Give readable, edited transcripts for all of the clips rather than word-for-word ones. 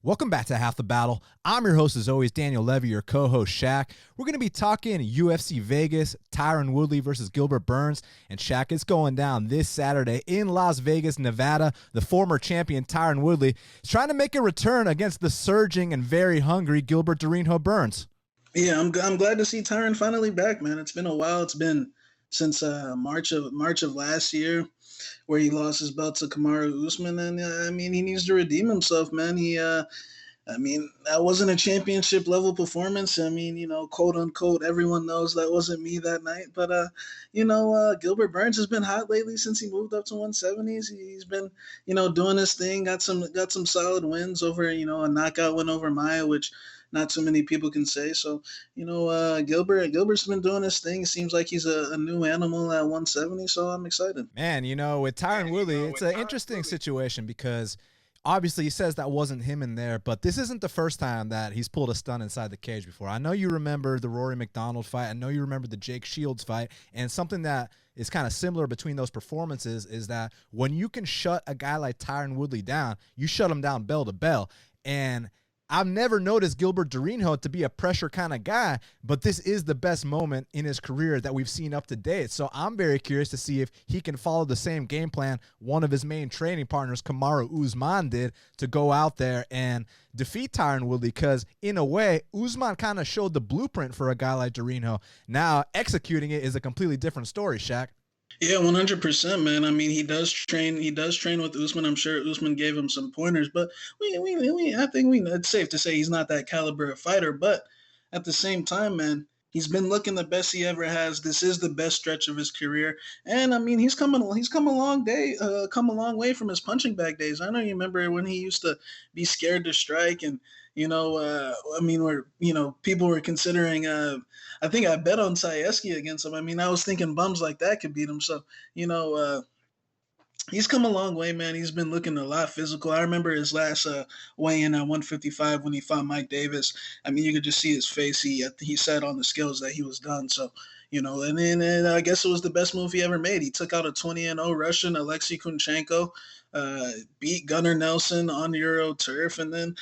Welcome back to Half the Battle. I'm your host, as always, Daniel Levy, your co-host, Shaq. We're going to be talking UFC Vegas, Tyron Woodley versus Gilbert Burns. And Shaq, it's going down this Saturday in Las Vegas, Nevada. The former champion, Tyron Woodley, is trying to make a return against the surging and very hungry Gilbert Durinho Burns. Yeah, I'm glad to see Tyron finally back, man. It's been a while. It's been since March of last year, where he lost his belt to Kamaru Usman, and I mean, he needs to redeem himself, man. That wasn't a championship level performance. I mean, quote unquote, everyone knows that wasn't me that night. But Gilbert Burns has been hot lately since he moved up to 170s. He's been, doing his thing. Got some solid wins over, a knockout win over Maia, which not too many people can say. So, Gilbert's been doing his thing. It seems like he's a new animal at 170. So I'm excited. Man, with Tyron Woodley, it's an interesting situation because obviously he says that wasn't him in there, but this isn't the first time that he's pulled a stunt inside the cage before. I know you remember the Rory McDonald fight. I know you remember the Jake Shields fight. And something that is kind of similar between those performances is that when you can shut a guy like Tyron Woodley down, you shut him down bell to bell. And I've never noticed Gilbert Durinho to be a pressure kind of guy, but this is the best moment in his career that we've seen up to date. So I'm very curious to see if he can follow the same game plan one of his main training partners, Kamaru Usman, did to go out there and defeat Tyron Woodley, because in a way, Usman kind of showed the blueprint for a guy like Durinho. Now, executing it is a completely different story, Shaq. Yeah, 100%, man. I mean, he does train with Usman. I'm sure Usman gave him some pointers, but I think it's safe to say he's not that caliber of fighter. But at the same time, man, he's been looking the best he ever has. This is the best stretch of his career, and I mean, he's come a long way from his punching bag days. I know you remember when he used to be scared to strike, and people were considering. I think I bet on Sayeski against him. I mean, I was thinking bums like that could beat him. So, he's come a long way, man. He's been looking a lot physical. I remember his last weigh-in at 155 when he fought Mike Davis. I mean, you could just see his face. He said on the scales that he was done. So, and then I guess it was the best move he ever made. He took out a 20-0 Russian, Alexei Kunchenko, beat Gunnar Nelson on Euro turf, and then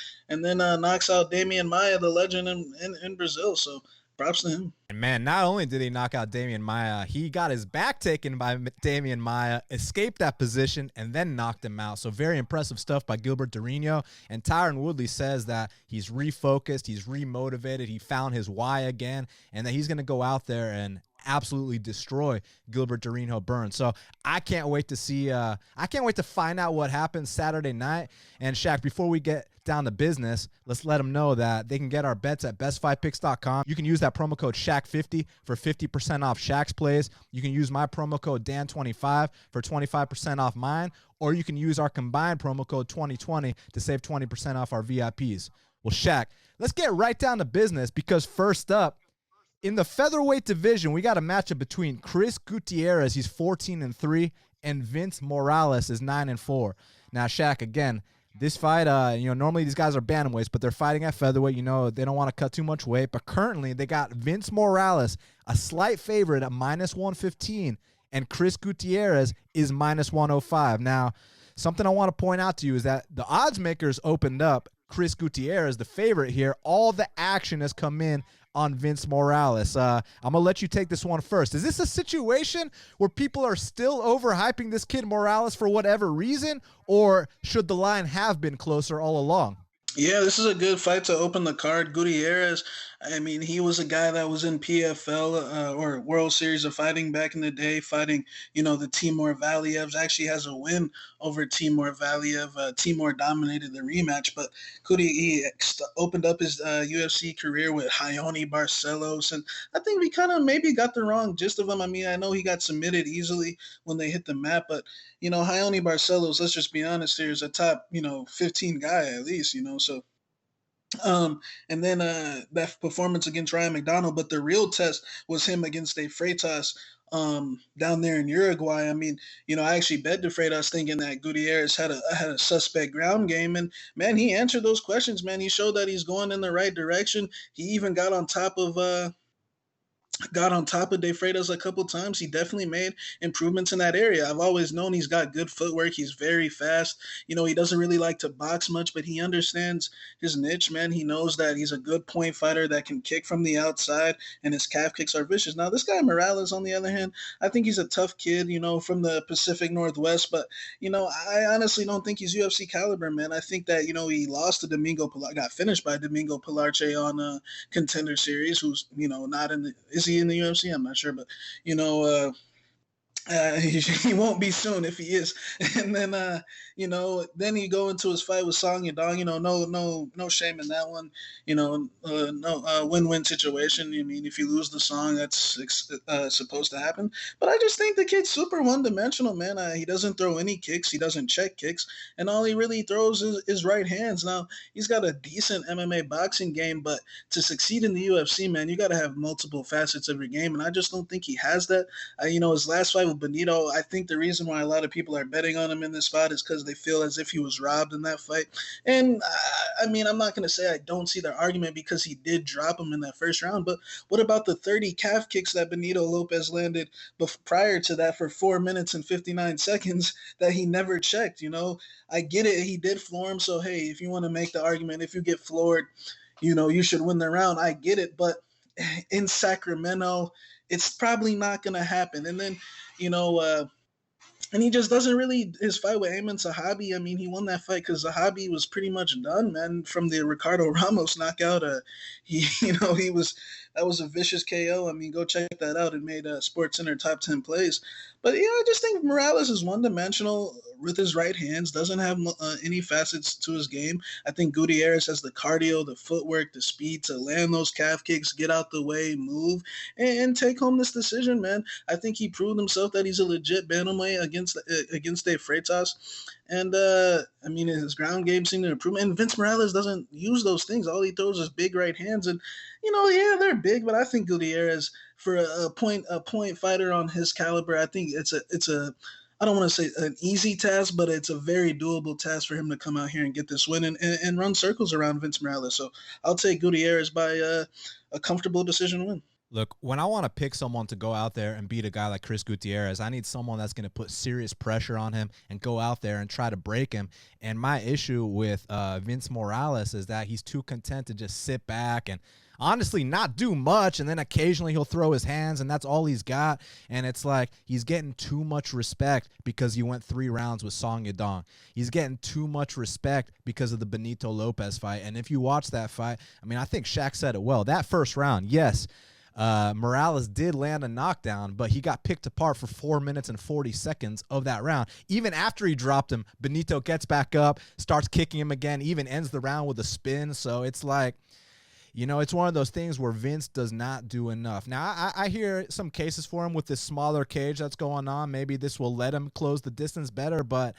knocks out Damian Maia, the legend in Brazil. So props to him. And man, not only did he knock out Damian Maia, he got his back taken by Damian Maia, escaped that position, and then knocked him out. So very impressive stuff by Gilbert Durinho. And Tyron Woodley says that he's refocused, he's remotivated, he found his why again, and that he's going to go out there and absolutely destroy Gilbert Durinho Burns. So I can't wait to see, I can't wait to find out what happens Saturday night. And Shaq, before we get down to business, let's let them know that they can get our bets at bestfightpicks.com. You can use that promo code Shaq50 for 50% off Shaq's plays. You can use my promo code Dan25 for 25% off mine, or you can use our combined promo code 2020 to save 20% off our VIPs. Well, Shaq, let's get right down to business, because first up, in the featherweight division, we got a matchup between Chris Gutierrez, he's 14-3, and Vince Morales is 9-4. Now, Shaq, again, this fight, normally these guys are bantamweights, but they're fighting at featherweight. They don't want to cut too much weight. But currently, they got Vince Morales, a slight favorite at -115, and Chris Gutierrez is -105. Now, something I want to point out to you is that the odds makers opened up Chris Gutierrez, the favorite here. All the action has come in on Vince Morales. I'm going to let you take this one first. Is this a situation where people are still overhyping this kid Morales for whatever reason, or should the line have been closer all along? Yeah, this is a good fight to open the card. Gutierrez, I mean, he was a guy that was in PFL or World Series of Fighting back in the day, fighting, the Timur Valievs. Actually has a win over Timur Valiev. Timur dominated the rematch, but he opened up his UFC career with Raoni Barcelos, and I think we kind of maybe got the wrong gist of him. I mean, I know he got submitted easily when they hit the mat, but Raoni Barcelos, let's just be honest here, is a top 15 guy at least, so. And then that performance against Ryan McDonald, but the real test was him against De Freitas down there in Uruguay. I mean, I actually bet De Freitas thinking that Gutierrez had a suspect ground game, and man, he answered those questions. Man, he showed that he's going in the right direction. He even got on top of got on top of De Freitas a couple times. He definitely made improvements in that area. I've always known he's got good footwork. He's very fast. He doesn't really like to box much, but he understands his niche, man. He knows that he's a good point fighter that can kick from the outside, and his calf kicks are vicious. Now, this guy Morales, on the other hand, I think he's a tough kid, from the Pacific Northwest, but, I honestly don't think he's UFC caliber, man. I think that, he lost to got finished by Domingo Pilarche on Contender Series, who's not in the is he in the UFC? I'm not sure, but he won't be soon if he is. And then then you go into his fight with Song Yadong. No shame in that one. No win-win situation. I mean, if you lose the song, that's supposed to happen. But I just think the kid's super one-dimensional, man. He doesn't throw any kicks. He doesn't check kicks, and all he really throws is right hands. Now he's got a decent MMA boxing game, but to succeed in the UFC, man, you got to have multiple facets of your game, and I just don't think he has that. His last fight with Benito, I think the reason why a lot of people are betting on him in this fight is because they feel as if he was robbed in that fight. And I mean, I'm not going to say I don't see their argument because he did drop him in that first round, but what about the 30 calf kicks that Benito Lopez landed prior to that for 4 minutes and 59 seconds that he never checked? I get it. He did floor him. So, hey, if you want to make the argument, if you get floored, you should win the round. I get it. But in Sacramento, it's probably not going to happen. And then, and he just doesn't really, his fight with Ayman Zahabi, I mean, he won that fight because Zahabi was pretty much done, man, from the Ricardo Ramos knockout. That was a vicious KO. I mean, go check that out. It made SportsCenter top 10 plays. But, I just think Morales is one-dimensional with his right hands, doesn't have any facets to his game. I think Gutierrez has the cardio, the footwork, the speed to land those calf kicks, get out the way, move, and take home this decision, man. I think he proved himself that he's a legit bantamweight against De Freitas. And, I mean, his ground game seemed to improve. And Vince Morales doesn't use those things. All he throws is big right hands. And, yeah, they're big, but I think Gutierrez, for a point fighter on his caliber, I think it's a I don't want to say an easy task, but it's a very doable task for him to come out here and get this win and run circles around Vince Morales. So I'll take Gutierrez by a comfortable decision win. Look, when I want to pick someone to go out there and beat a guy like Chris Gutierrez, I need someone that's going to put serious pressure on him and go out there and try to break him. And my issue with Vince Morales is that he's too content to just sit back and honestly not do much, and then occasionally he'll throw his hands, and that's all he's got. And it's like he's getting too much respect because he went 3 rounds with Song Yadong. He's getting too much respect because of the Benito Lopez fight. And if you watch that fight, I mean, I think Shaq said it well. That first round, yes, Morales did land a knockdown, but he got picked apart for 4 minutes and 40 seconds of that round. Even after he dropped him, Benito gets back up, starts kicking him again, even ends the round with a spin. So it's like, it's one of those things where Vince does not do enough. Now, I hear some cases for him with this smaller cage that's going on. Maybe this will let him close the distance better, but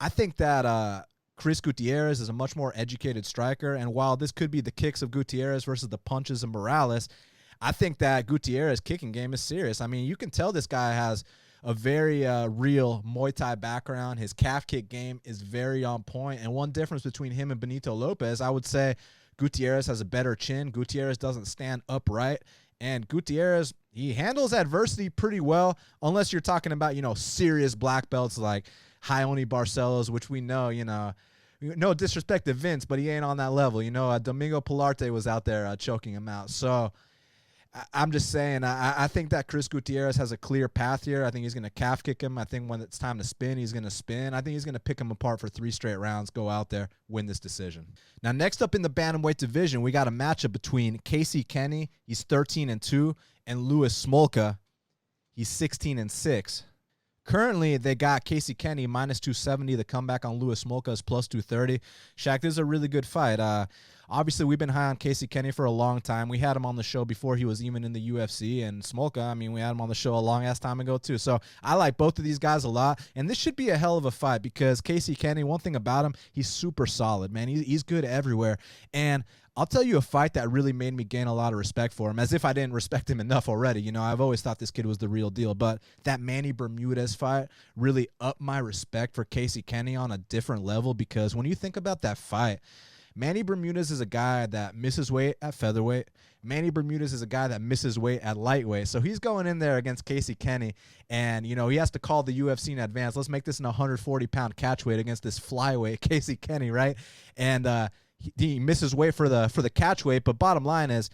I think that Chris Gutierrez is a much more educated striker, and while this could be the kicks of Gutierrez versus the punches of Morales, I think that Gutierrez's kicking game is serious. I mean, you can tell this guy has a very real Muay Thai background. His calf kick game is very on point, and one difference between him and Benito Lopez, I would say, Gutierrez has a better chin. Gutierrez doesn't stand upright. And Gutierrez, he handles adversity pretty well, unless you're talking about, serious black belts like Ione Barcelos, which we know, no disrespect to Vince, but he ain't on that level. Domingo Pilarte was out there choking him out. So I'm just saying, I think that Chris Gutierrez has a clear path here. I think he's going to calf kick him. I think when it's time to spin, he's going to spin. I think he's going to pick him apart for 3 straight rounds, go out there, win this decision. Now, next up in the bantamweight division, we got a matchup between Casey Kenney, he's 13-2, and Louis Smolka, he's 16-6. Currently, they got Casey Kenney minus 270. The comeback on Louis Smolka is plus 230. Shaq, this is a really good fight. Obviously, we've been high on Casey Kenney for a long time. We had him on the show before he was even in the UFC. And Smolka, I mean, we had him on the show a long-ass time ago, too. So I like both of these guys a lot. And this should be a hell of a fight because Casey Kenney, one thing about him, he's super solid, man. He's good everywhere. And I'll tell you a fight that really made me gain a lot of respect for him, as if I didn't respect him enough already. I've always thought this kid was the real deal. But that Manny Bermudez fight really upped my respect for Casey Kenney on a different level because when you think about that fight, Manny Bermudez is a guy that misses weight at featherweight. Manny Bermudez is a guy that misses weight at lightweight. So he's going in there against Casey Kenney, and, you know, he has to call the UFC in advance. Let's make this an 140-pound catchweight against this flyweight, Casey Kenney, right? And he misses weight for the catchweight, but bottom line is,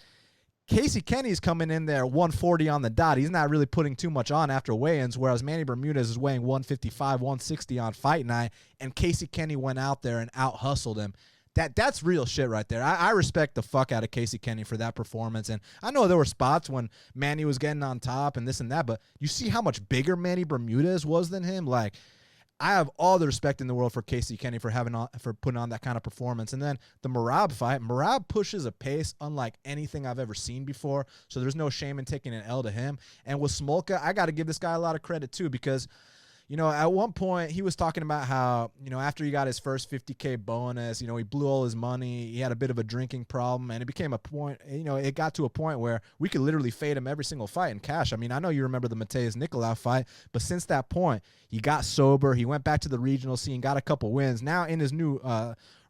Casey Kenney's coming in there 140 on the dot. He's not really putting too much on after weigh-ins, whereas Manny Bermudez is weighing 155, 160 on fight night, and Casey Kenney went out there and out-hustled him. That's real shit right there. I respect the fuck out of Casey Kenney for that performance, and I know there were spots when Manny was getting on top and this and that, but you see how much bigger Manny Bermudez was than him? Like, I have all the respect in the world for Casey Kenney for putting on that kind of performance. And then the Merab fight, Merab pushes a pace unlike anything I've ever seen before, so there's no shame in taking an L to him. And with Smolka, I got to give this guy a lot of credit too, because, you know, at one point he was talking about how, you know, after he got his first 50K bonus, you know, he blew all his money. He had a bit of a drinking problem, and it became a point, you know, it got to a point where we could literally fade him every single fight in cash. I mean, I know you remember the Mateus Nicolau fight, but since that point, he got sober. He went back to the regional scene, got a couple wins. Now in his new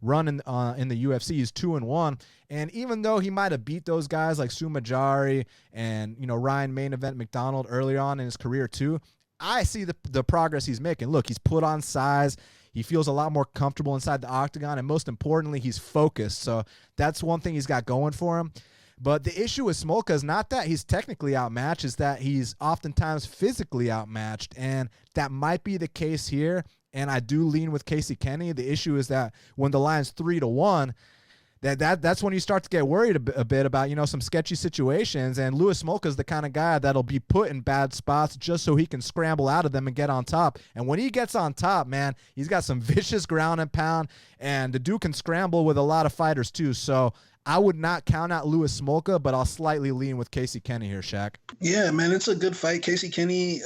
run in the UFC, he's 2-1. And even though he might have beat those guys like Sumajari and, you know, Ryan Main Event McDonald early on in his career too, I see the progress he's making. Look, he's put on size. He feels a lot more comfortable inside the octagon, and most importantly, he's focused. So that's one thing he's got going for him. But the issue with Smolka is not that he's technically outmatched, is that he's oftentimes physically outmatched, and that might be the case here. And I do lean with Casey Kenney. The issue is that when the line's 3-1, that's when you start to get worried a bit about, you know, some sketchy situations. And Louis Smolka is the kind of guy that'll be put in bad spots just so he can scramble out of them and get on top. And when he gets on top, man, he's got some vicious ground and pound, and the dude can scramble with a lot of fighters too. So I would not count out Louis Smolka, but I'll slightly lean with Casey Kenney here, Shaq. Yeah, man, it's a good fight. Casey Kenney,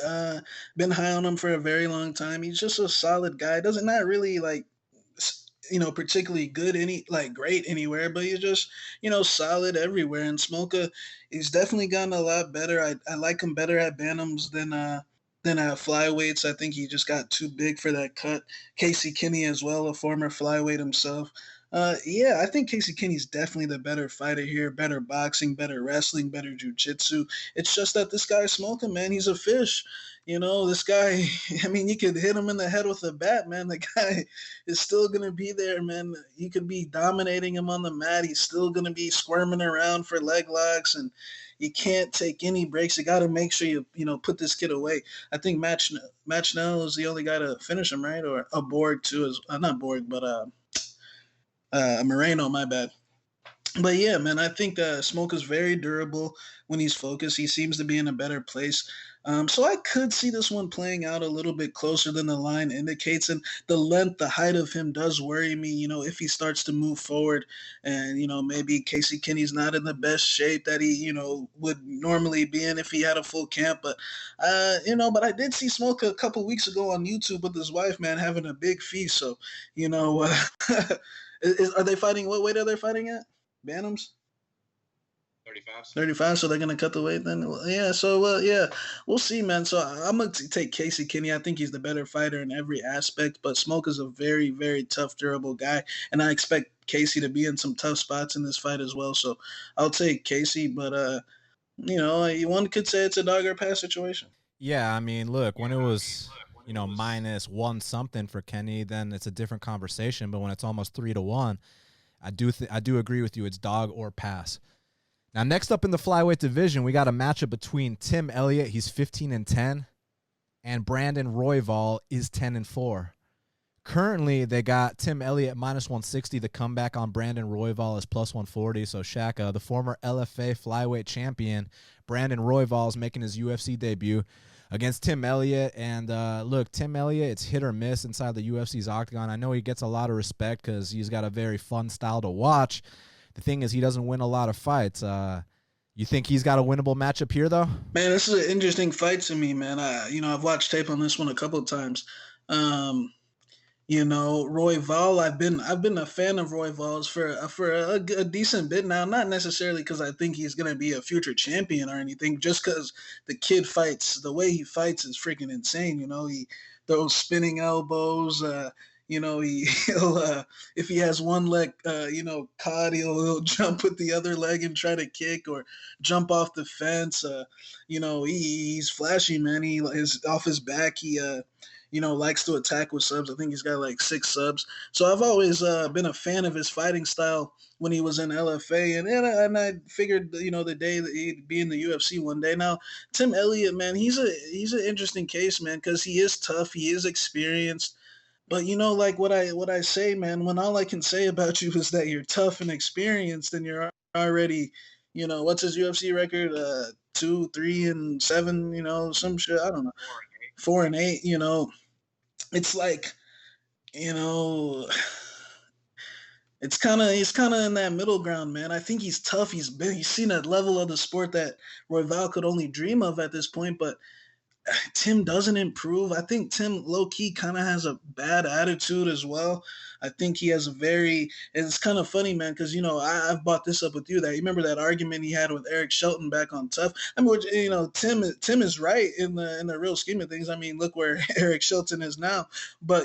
been high on him for a very long time. He's just a solid guy. Doesn't not really like, you know, particularly good great anywhere, but he's just, you know, solid everywhere. And Smolka, he's definitely gotten a lot better. I like him better at bantams than at flyweights. I think he just got too big for that cut. Casey Kenney as well, a former flyweight himself. Yeah, I think Casey Kenney's definitely the better fighter here. Better boxing, better wrestling, better jiu-jitsu. It's just that this guy Smolka, man, he's a fish. You know, this guy, I mean, you could hit him in the head with a bat, man. The guy is still going to be there, man. You could be dominating him on the mat. He's still going to be squirming around for leg locks, and you can't take any breaks. You got to make sure you know, put this kid away. I think Match Snell is the only guy to finish him, right? Or a Borg, too. Not Borg, but Moreno, my bad. But yeah, man, I think Smoke is very durable when he's focused. He seems to be in a better place. So I could see this one playing out a little bit closer than the line indicates. And the length, the height of him does worry me, you know, if he starts to move forward and, you know, maybe Casey Kenney's not in the best shape that he, you know, would normally be in if he had a full camp. But, you know, but I did see Smoke a couple weeks ago on YouTube with his wife, man, having a big feast. So, you know, are they fighting? What weight are they fighting at? Bantams? 35, so they're going to cut the weight then? Yeah, so, yeah, we'll see, man. So I'm going to take Casey Kenney. I think he's the better fighter in every aspect, but Smoke is a very, very tough, durable guy, and I expect Casey to be in some tough spots in this fight as well. So I'll take Casey, but, you know, one could say it's a dog or pass situation. Yeah, I mean, look, when it was, you know, -1 something for Kenney, then it's a different conversation, but when it's almost 3-1, I do agree with you. It's dog or pass. Now, next up in the flyweight division, we got a matchup between Tim Elliott, he's 15-10, and Brandon Royval is 10-4. Currently, they got Tim Elliott -160. The comeback on Brandon Royval is +140. So, Shaq, the former LFA flyweight champion, Brandon Royval is making his UFC debut against Tim Elliott. And look, Tim Elliott, it's hit or miss inside the UFC's octagon. I know he gets a lot of respect because he's got a very fun style to watch. The thing is, he doesn't win a lot of fights. You think he's got a winnable matchup here, though? Man, this is an interesting fight to me, man. You know, I've watched tape on this one a couple of times. You know, Royval, I've been a fan of Royval's for a decent bit now. Not necessarily because I think he's gonna be a future champion or anything. Just because the kid fights, the way he fights is freaking insane. You know, he throws spinning elbows. he'll if he has one leg, caught, he'll jump with the other leg and try to kick or jump off the fence. He's flashy, man. He is off his back. He likes to attack with subs. I think he's got like 6 subs. So I've always been a fan of his fighting style when he was in LFA, and I figured the day that he'd be in the UFC one day. Now Tim Elliott, man, he's an interesting case, man, because he is tough, he is experienced. But like what I say, man, when all I can say about you is that you're tough and experienced, and you're already, what's his UFC record? 2, 3, and 7, some shit. I don't know, 4 and 8. It's like, you know, he's kind of in that middle ground, man. I think he's tough. He's seen a level of the sport that Royval could only dream of at this point, but Tim doesn't improve. I think Tim low key kind of has a bad attitude as well. I think he has it's kind of funny, man, because I've brought this up with you, that you remember that argument he had with Eric Shelton back on Tough. I mean, Tim is right in the real scheme of things. I mean, look where Eric Shelton is now, but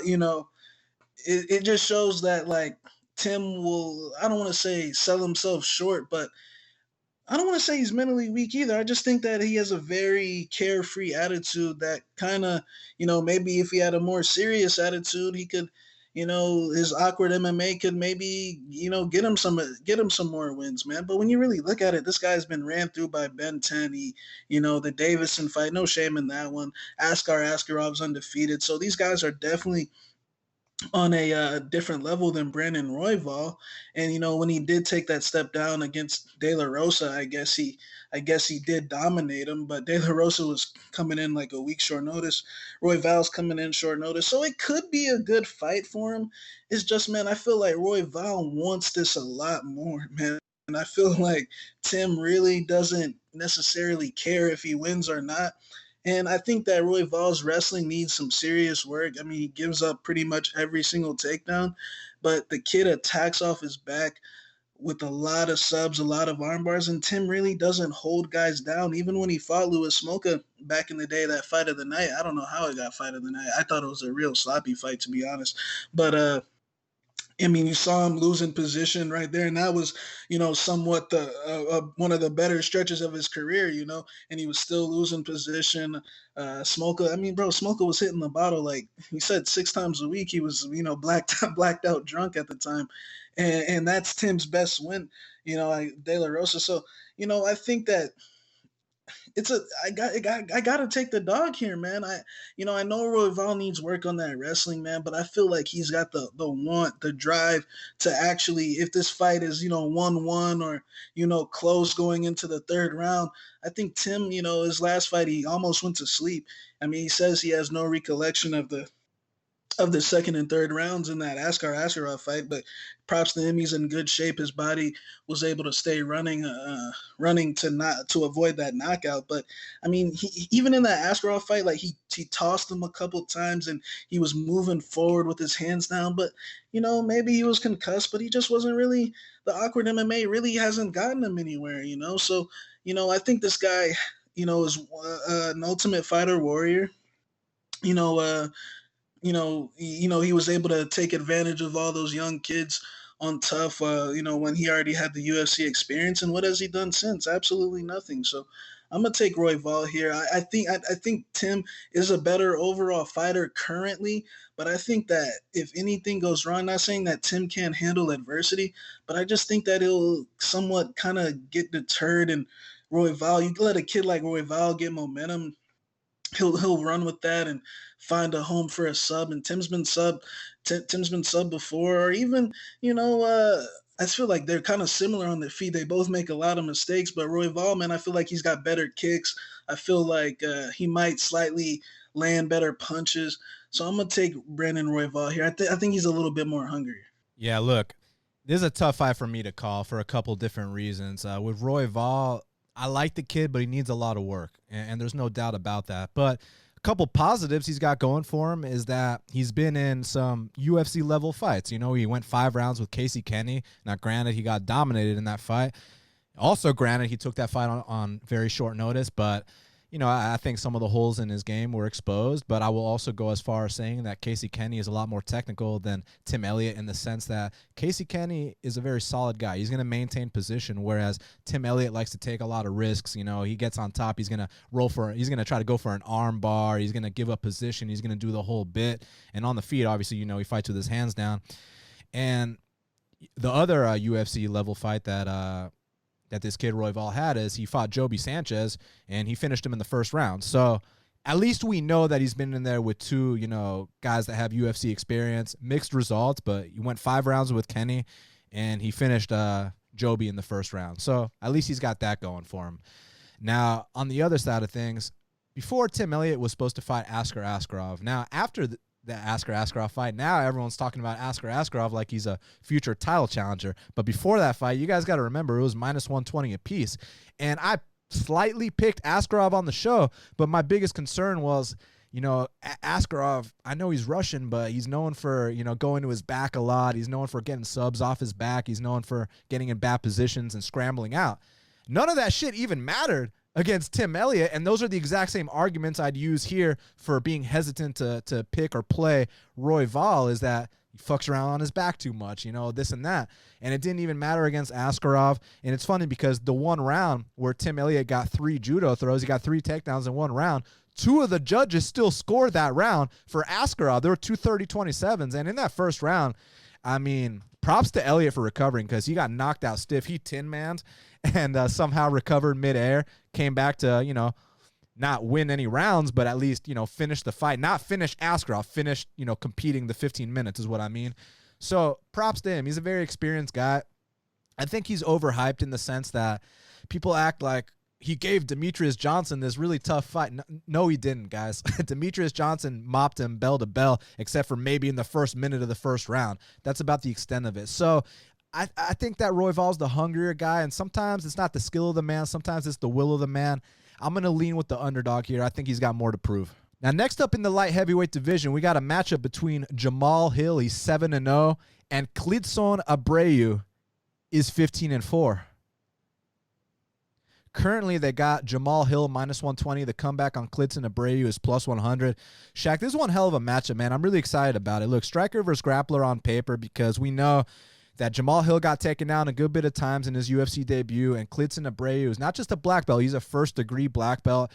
it just shows that, like, Tim will, I don't want to say sell himself short, but I don't want to say he's mentally weak either. I just think that he has a very carefree attitude that kind of, maybe if he had a more serious attitude, he could, his awkward MMA could maybe, get him some more wins, man. But when you really look at it, this guy's been ran through by Ben 10. The Davison fight, no shame in that one. Askarov's undefeated. So these guys are definitely on a different level than Brandon Royval. And when he did take that step down against De La Rosa, I guess he did dominate him, but De La Rosa was coming in like a week short notice. Royval's coming in short notice, so it could be a good fight for him. It's just, man, I feel like Royval wants this a lot more, man. And I feel like Tim really doesn't necessarily care if he wins or not. And I think that Royval's wrestling needs some serious work. I mean, he gives up pretty much every single takedown, but the kid attacks off his back with a lot of subs, a lot of arm bars, and Tim really doesn't hold guys down. Even when he fought Louis Smolka back in the day, that fight of the night, I don't know how it got fight of the night. I thought it was a real sloppy fight, to be honest. But I mean, you saw him losing position right there, and that was, somewhat the one of the better stretches of his career, and he was still losing position. Smolka, I mean, bro, Smolka was hitting the bottle, like he said, 6 times a week. He was, blacked out drunk at the time, and that's Tim's best win, like De La Rosa. So, I think that I gotta take the dog here, man. I know Royval needs work on that wrestling, man, but I feel like he's got the want, the drive to actually, if this fight is 1-1 or close going into the third round, I think Tim, his last fight, he almost went to sleep. I mean, he says he has no recollection of the second and third rounds in that Askarov fight, but props to him, he's in good shape. His body was able to stay running to avoid that knockout. But I mean, even in that Askarov fight, like he tossed him a couple times and he was moving forward with his hands down. But maybe he was concussed, but he just wasn't really, the awkward MMA really hasn't gotten him anywhere. So I think this guy is an ultimate fighter warrior. He was able to take advantage of all those young kids on Tough, when he already had the UFC experience. And what has he done since? Absolutely nothing. So I'm gonna take Royval here. I think Tim is a better overall fighter currently, but I think that if anything goes wrong, not saying that Tim can't handle adversity, but I just think that he'll somewhat kind of get deterred. And Royval, you let a kid like Royval get momentum, he'll run with that and find a home for a sub. And Tim's been sub before, or even I feel like they're kind of similar on their feet. They both make a lot of mistakes, but Royval, man, I feel like he's got better kicks. I feel like he might slightly land better punches. So I'm gonna take Brandon Royval here. I think he's a little bit more hungry. Yeah, look, this is a tough fight for me to call for a couple different reasons. With Royval, I like the kid, but he needs a lot of work, and there's no doubt about that. But a couple positives he's got going for him is that he's been in some UFC level fights. He went 5 rounds with Casey Kenney. Now, granted, he got dominated in that fight. Also, granted, he took that fight on very short notice, but I think some of the holes in his game were exposed, but I will also go as far as saying that Casey Kenney is a lot more technical than Tim Elliott in the sense that Casey Kenney is a very solid guy. He's going to maintain position, whereas Tim Elliott likes to take a lot of risks. He gets on top. He's going to try to go for an arm bar. He's going to give up position. He's going to do the whole bit. And on the feet, obviously, he fights with his hands down. And the other UFC level fight that this kid Royval had is he fought Joby Sanchez, and he finished him in the first round. So at least we know that he's been in there with two, guys that have UFC experience. Mixed results, but he went 5 rounds with Kenney, and he finished Joby in the first round. So at least he's got that going for him. Now, on the other side of things, before Tim Elliott was supposed to fight Askar Askarov. Now, after the Askar Askarov fight, now everyone's talking about Askar Askarov like he's a future title challenger. But before that fight, you guys got to remember it was minus 120 apiece. And I slightly picked Askarov on the show, but my biggest concern was, Askarov, I know he's Russian, but he's known for, going to his back a lot. He's known for getting subs off his back. He's known for getting in bad positions and scrambling out. None of that shit even mattered against Tim Elliott, and those are the exact same arguments I'd use here for being hesitant to pick or play Royval, is that he fucks around on his back too much, this and that. And it didn't even matter against Askarov. And it's funny because the one round where Tim Elliott got 3 judo throws, he got 3 takedowns in one round, 2 of the judges still scored that round for Askarov. There were 2 30-27s, and in that first round, I mean, props to Elliott for recovering because he got knocked out stiff. He tin-manned and somehow recovered midair, came back to, not win any rounds, but at least, finish the fight. Not finish Askarov, finish, competing the 15 minutes is what I mean. So props to him. He's a very experienced guy. I think he's overhyped in the sense that people act like he gave Demetrius Johnson this really tough fight. No, he didn't, guys. Demetrius Johnson mopped him bell to bell, except for maybe in the first minute of the first round. That's about the extent of it. So I think that Royval's the hungrier guy, and sometimes it's not the skill of the man. Sometimes it's the will of the man. I'm going to lean with the underdog here. I think he's got more to prove. Now, next up in the light heavyweight division, we got a matchup between Jamahal Hill, he's 7-0, and Klidson Abreu is 15-4. Currently, they got Jamahal Hill minus 120. The comeback on Klidson Abreu is plus 100. Shaq, this is one hell of a matchup, man. I'm really excited about it. Look, striker versus grappler on paper, because we know that Jamahal Hill got taken down a good bit of times in his UFC debut, and Klidson Abreu is not just a black belt, he's a first-degree black belt.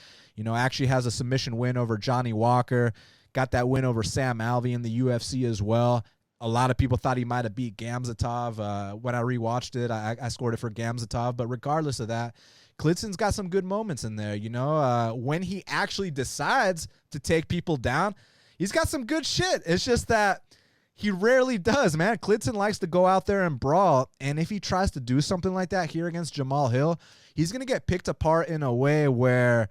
Actually has a submission win over Johnny Walker, got that win over Sam Alvey in the UFC as well. A lot of people thought he might have beat Gamzatov. When I rewatched it, I scored it for Gamzatov, but regardless of that, Klidson's got some good moments in there. When he actually decides to take people down, he's got some good shit. It's just that he rarely does, man. Klidson likes to go out there and brawl, and if he tries to do something like that here against Jamahal Hill, he's going to get picked apart in a way where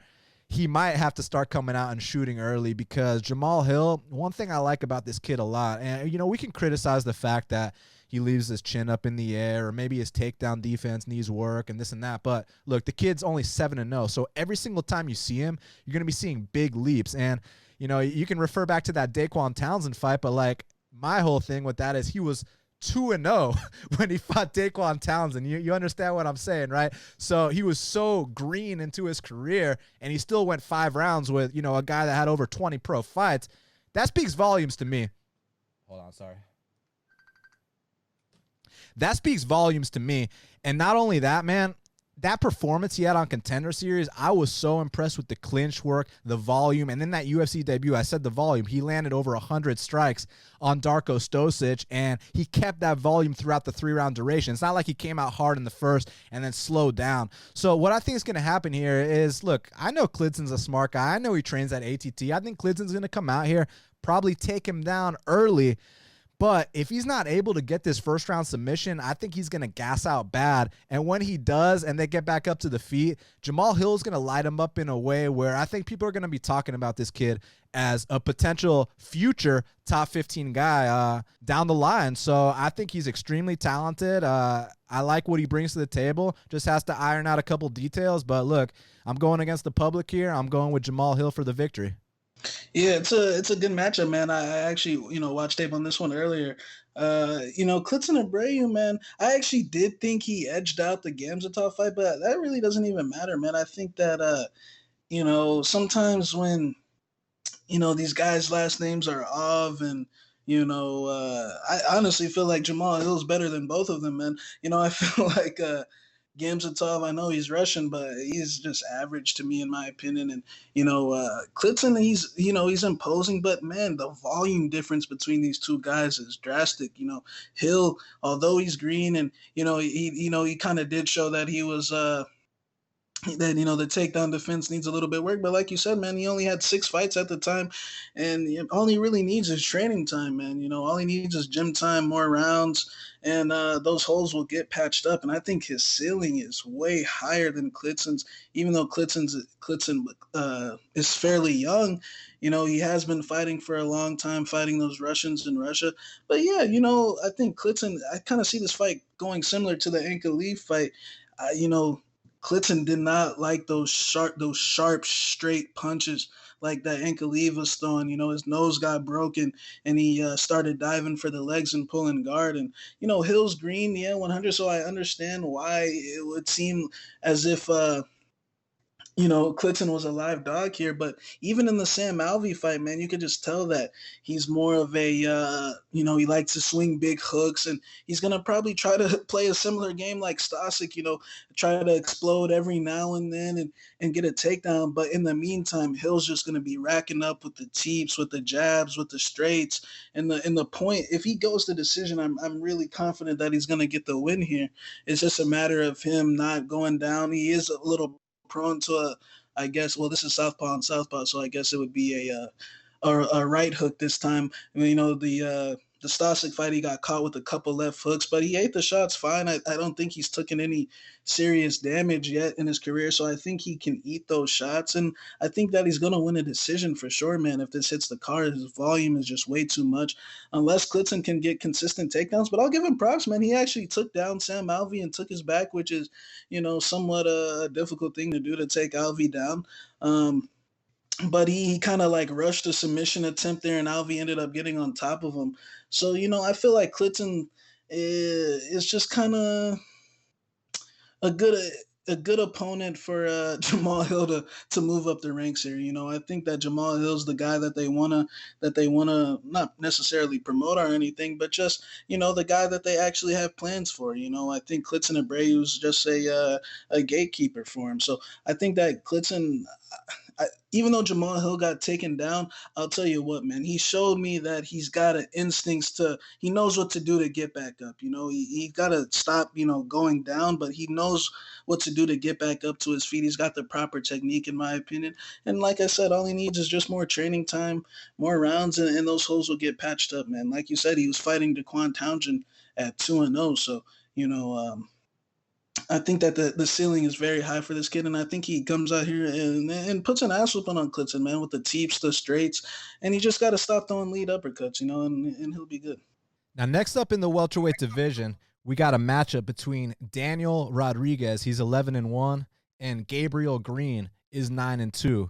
he might have to start coming out and shooting early, because Jamahal Hill, one thing I like about this kid a lot, and, we can criticize the fact that he leaves his chin up in the air, or maybe his takedown defense needs work and this and that. But look, the kid's only 7-0. So every single time you see him, you're going to be seeing big leaps. And, you can refer back to that Daquan Townsend fight, but like, my whole thing with that is he was 2-0 when he fought Daquan Townsend. You understand what I'm saying, right? So he was so green into his career, and he still went 5 rounds with, a guy that had over 20 pro fights. That speaks volumes to me. Hold on, sorry. That speaks volumes to me. And not only that, man, that performance he had on Contender Series, I was so impressed with the clinch work, the volume, and then that UFC debut, I said the volume. He landed over 100 strikes on Darko Stosic, and he kept that volume throughout the 3-round duration. It's not like he came out hard in the first and then slowed down. So what I think is going to happen here is, look, I know Klidson's a smart guy. I know he trains at ATT. I think Klidson's going to come out here, probably take him down early. But if he's not able to get this first-round submission, I think he's going to gas out bad. And when he does and they get back up to the feet, Jamahal Hill is going to light him up in a way where I think people are going to be talking about this kid as a potential future top 15 guy down the line. So I think he's extremely talented. I like what he brings to the table. Just has to iron out a couple details. But look, I'm going against the public here. I'm going with Jamahal Hill for the victory. Yeah, it's a good matchup, man. I actually, watched tape on this one earlier. Klidson Abreu, man, I actually did think he edged out the Gamzatov fight, but that really doesn't even matter, man. I think that sometimes when these guys' last names are Ov and I honestly feel like Jamahal Hill's better than both of them, man. I feel like Gamzatov, I know he's Russian, but he's just average to me in my opinion. And Klidson, he's imposing, but man, the volume difference between these two guys is drastic. Hill, although he's green, and he kind of did show that he was that the takedown defense needs a little bit of work. But like you said, man, he only had 6 fights at the time, and all he really needs is training time, man. All he needs is gym time, more rounds, and those holes will get patched up. And I think his ceiling is way higher than Klidson's, even though Klidson is fairly young. He has been fighting for a long time, fighting those Russians in Russia. But yeah, I think Klidson. I kind of see this fight going similar to the Ankalaev fight. Klidson did not like those sharp, straight punches like that Ankalaev was throwing. His nose got broken, and he started diving for the legs and pulling guard. And Hill's green, yeah, 100. So I understand why it would seem as if Klidson was a live dog here, but even in the Sam Alvey fight, man, you could just tell that he's more of a, he likes to swing big hooks, and he's going to probably try to play a similar game like Stasic, try to explode every now and then and get a takedown. But in the meantime, Hill's just going to be racking up with the teeps, with the jabs, with the straights, and the point. If he goes to decision, I'm really confident that he's going to get the win here. It's just a matter of him not going down. He is a little prone to I guess, well, this is southpaw and southpaw, so I guess it would be a right hook this time. I mean, the Stasic fight, he got caught with a couple left hooks, but he ate the shots fine. I don't think he's taken any serious damage yet in his career, so I think he can eat those shots, and I think that he's going to win a decision for sure, man. If this hits the card, his volume is just way too much, unless Klidson can get consistent takedowns. But I'll give him props, man. He actually took down Sam Alvey and took his back, which is, somewhat a difficult thing to do, to take Alvey down. But he kind of like rushed a submission attempt there, and Alvey ended up getting on top of him. So, I feel like Klidson is just kind of a good opponent for Jamahal Hill to move up the ranks here. I think that Jamahal Hill's the guy that they wanna not necessarily promote or anything, but just the guy that they actually have plans for. I think Klidson Abreu is just a gatekeeper for him. So I think that Klidson. Even though Jamahal Hill got taken down, I'll tell you what, man, he showed me that he's got an instincts he knows what to do to get back up. He got to stop, going down, but he knows what to do to get back up to his feet. He's got the proper technique, in my opinion. And like I said, all he needs is just more training time, more rounds, and those holes will get patched up, man. Like you said, he was fighting Daquan Townsend at 2-0. So, I think that the ceiling is very high for this kid, and I think he comes out here and puts an ass whooping on Klidson, man, with the teeps, the straights, and he just got to stop throwing lead uppercuts, and he'll be good. Now, next up in the welterweight division, we got a matchup between Daniel Rodriguez, he's 11-1, and Gabriel Green is 9-2.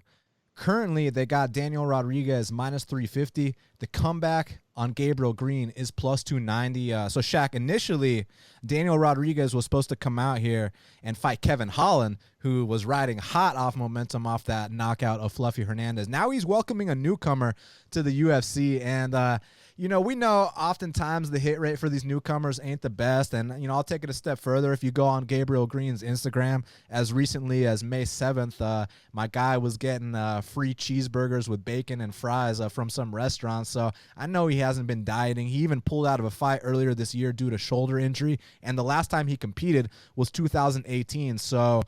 Currently, they got Daniel Rodriguez minus 350. The comeback on Gabriel Green is plus 290. So, Shaq, initially, Daniel Rodriguez was supposed to come out here and fight Kevin Holland, who was riding hot off momentum off that knockout of Fluffy Hernandez. Now he's welcoming a newcomer to the UFC, and we know oftentimes the hit rate for these newcomers ain't the best. And, I'll take it a step further. If you go on Gabriel Green's Instagram, as recently as May 7th, my guy was getting free cheeseburgers with bacon and fries from some restaurants. So I know he hasn't been dieting. He even pulled out of a fight earlier this year due to shoulder injury. And the last time he competed was 2018. So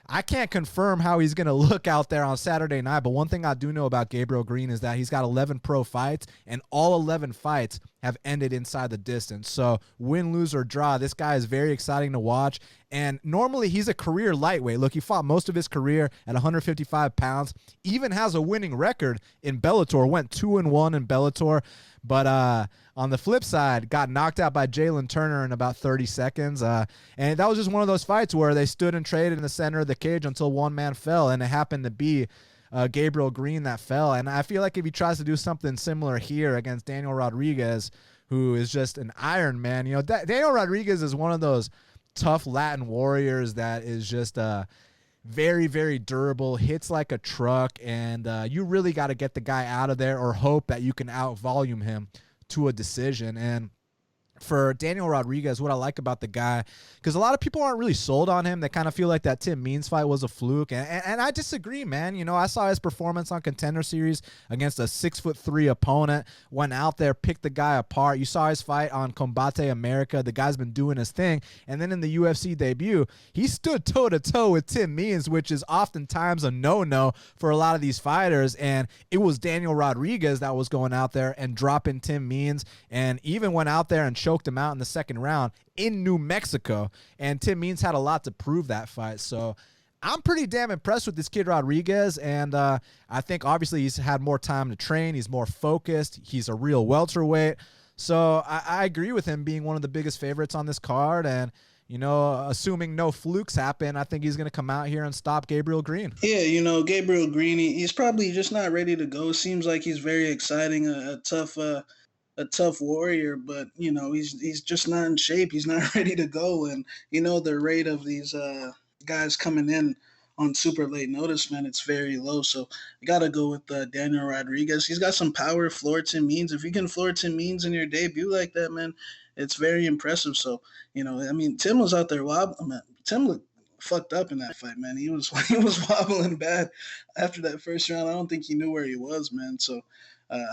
I can't confirm how he's going to look out there on Saturday night, but one thing I do know about Gabriel Green is that he's got 11 pro fights, and all 11 fights have ended inside the distance. So win, lose, or draw, this guy is very exciting to watch, and normally he's a career lightweight. Look, he fought most of his career at 155 pounds, even has a winning record in Bellator, went 2-1 in Bellator, but on the flip side, got knocked out by Jalen Turner in about 30 seconds. And that was just one of those fights where they stood and traded in the center of the cage until one man fell, and it happened to be Gabriel Green that fell. And I feel like if he tries to do something similar here against Daniel Rodriguez, who is just an Iron Man, Daniel Rodriguez is one of those tough Latin warriors that is just very, very durable, hits like a truck, and you really got to get the guy out of there or hope that you can out-volume him to a decision. And for Daniel Rodriguez, what I like about the guy, because a lot of people aren't really sold on him. They kind of feel like that Tim Means fight was a fluke. And I disagree, man. You know, I saw his performance on Contender Series against a 6'3" opponent, went out there, picked the guy apart. You saw his fight on Combate America. The guy's been doing his thing. And then in the UFC debut, he stood toe-to-toe with Tim Means, which is oftentimes a no-no for a lot of these fighters. And it was Daniel Rodriguez that was going out there and dropping Tim Means, and even went out there and choked him out in the second round in New Mexico. And Tim Means had a lot to prove that fight. So I'm pretty damn impressed with this kid Rodriguez. And I think obviously he's had more time to train. He's more focused. He's a real welterweight. So I agree with him being one of the biggest favorites on this card. And, you know, assuming no flukes happen, I think he's going to come out here and stop Gabriel Green. Yeah, you know, Gabriel Green, he's probably just not ready to go. Seems like he's very exciting, a tough warrior, but you know he's just not in shape. He's not ready to go, and you know the rate of these guys coming in on super late notice, man, it's very low. So you got to go with Daniel Rodriguez. He's got some power. Floor Tim Means. If you can floor Tim Means in your debut like that, man, it's very impressive. So you know, I mean, Tim was out there wobbling. Man, Tim looked fucked up in that fight, man. He was wobbling bad after that first round. I don't think he knew where he was, man. So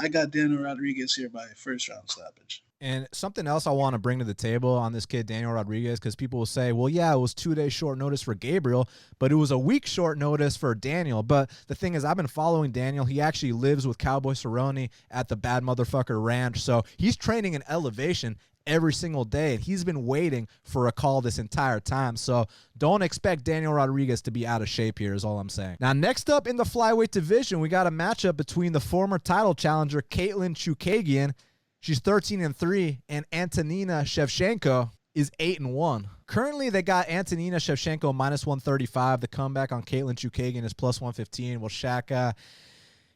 I got Daniel Rodriguez here by first round stoppage. And something else I want to bring to the table on this kid, Daniel Rodriguez, because people will say, well, yeah, it was 2 days short notice for Gabriel, but it was a week short notice for Daniel. But the thing is, I've been following Daniel. He actually lives with Cowboy Cerrone at the Bad Motherfucker Ranch. So he's training in elevation every single day, and he's been waiting for a call this entire time. So don't expect Daniel Rodriguez to be out of shape here is all I'm saying. Now, next up in the flyweight division, we got a matchup between the former title challenger Katlyn Chookagian. She's 13-3, and Antonina Shevchenko is 8-1. Currently, they got Antonina Shevchenko minus 135. The comeback on Katlyn Chookagian is plus 115. Well, Shaq,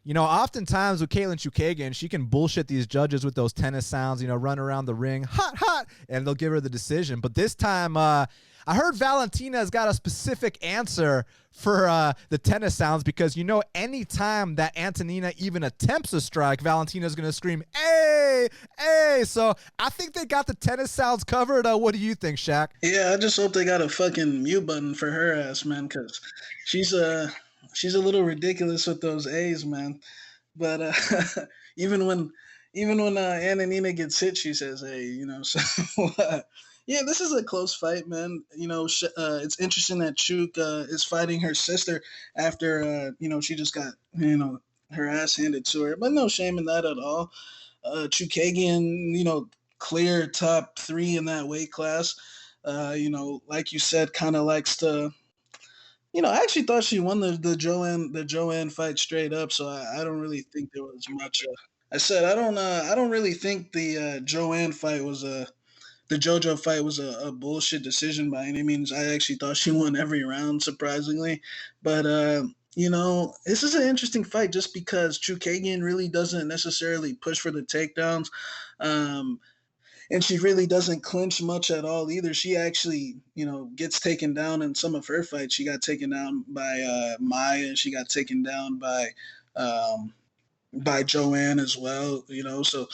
you know, oftentimes with Katlyn Chookagian, she can bullshit these judges with those tennis sounds, you know, run around the ring, hot, hot, and they'll give her the decision. But this time, I heard Valentina's got a specific answer for the tennis sounds because, you know, anytime that Antonina even attempts a strike, Valentina's going to scream, hey, hey. So I think they got the tennis sounds covered. What do you think, Shaq? Yeah, I just hope they got a fucking mute button for her ass, man, because she's a little ridiculous with those A's, man. But even when Antonina gets hit, she says, "Hey," you know. So yeah, this is a close fight, man. You know, it's interesting that Chook is fighting her sister after you know she just got her ass handed to her, but no shame in that at all. Chookagian, you know, clear top 3 in that weight class. You know, like you said, kind of likes to. You know, I actually thought she won the Joanne fight straight up, so I don't really think there was much. I said I don't really think the Joanne fight was the JoJo fight was a bullshit decision by any means. I actually thought she won every round, surprisingly, but you know, this is an interesting fight just because Chookagian really doesn't necessarily push for the takedowns. And she really doesn't clinch much at all either. She actually, you know, gets taken down in some of her fights. She got taken down by Maya. She got taken down by Joanne as well, you know, so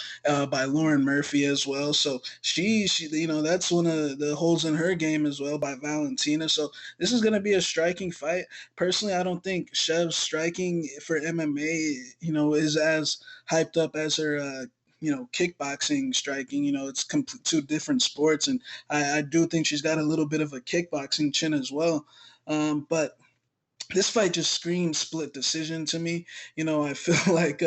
by Lauren Murphy as well. So she, you know, that's one of the holes in her game as well by Valentina. So this is going to be a striking fight. Personally, I don't think Shev's striking for MMA, you know, is as hyped up as her, you know, kickboxing striking. You know, it's two different sports, and I do think she's got a little bit of a kickboxing chin as well. But this fight just screams split decision to me. You know, I feel like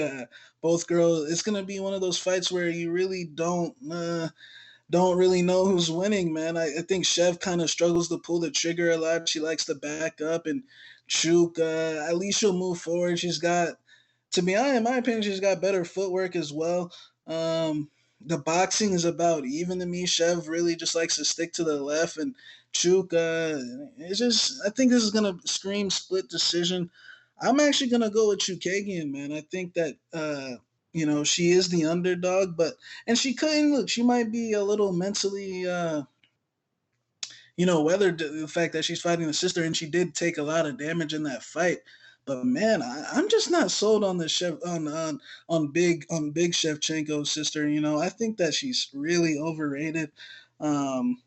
both girls. It's gonna be one of those fights where you really don't really know who's winning, man. I think Shev kind of struggles to pull the trigger a lot. She likes to back up, and Chook, at least she'll move forward. She's got, to be honest, in my opinion, she's got better footwork as well. The boxing is about even to me. Shev really just likes to stick to the left, and Chook, it's just, I think this is gonna scream split decision. I'm actually gonna go with Chookagian, man. I think that you know, she is the underdog, but and she couldn't look. She might be a little mentally, whether the fact that she's fighting the sister, and she did take a lot of damage in that fight. But man, I'm just not sold on the on big Shevchenko's sister. I think that she's really overrated. Um,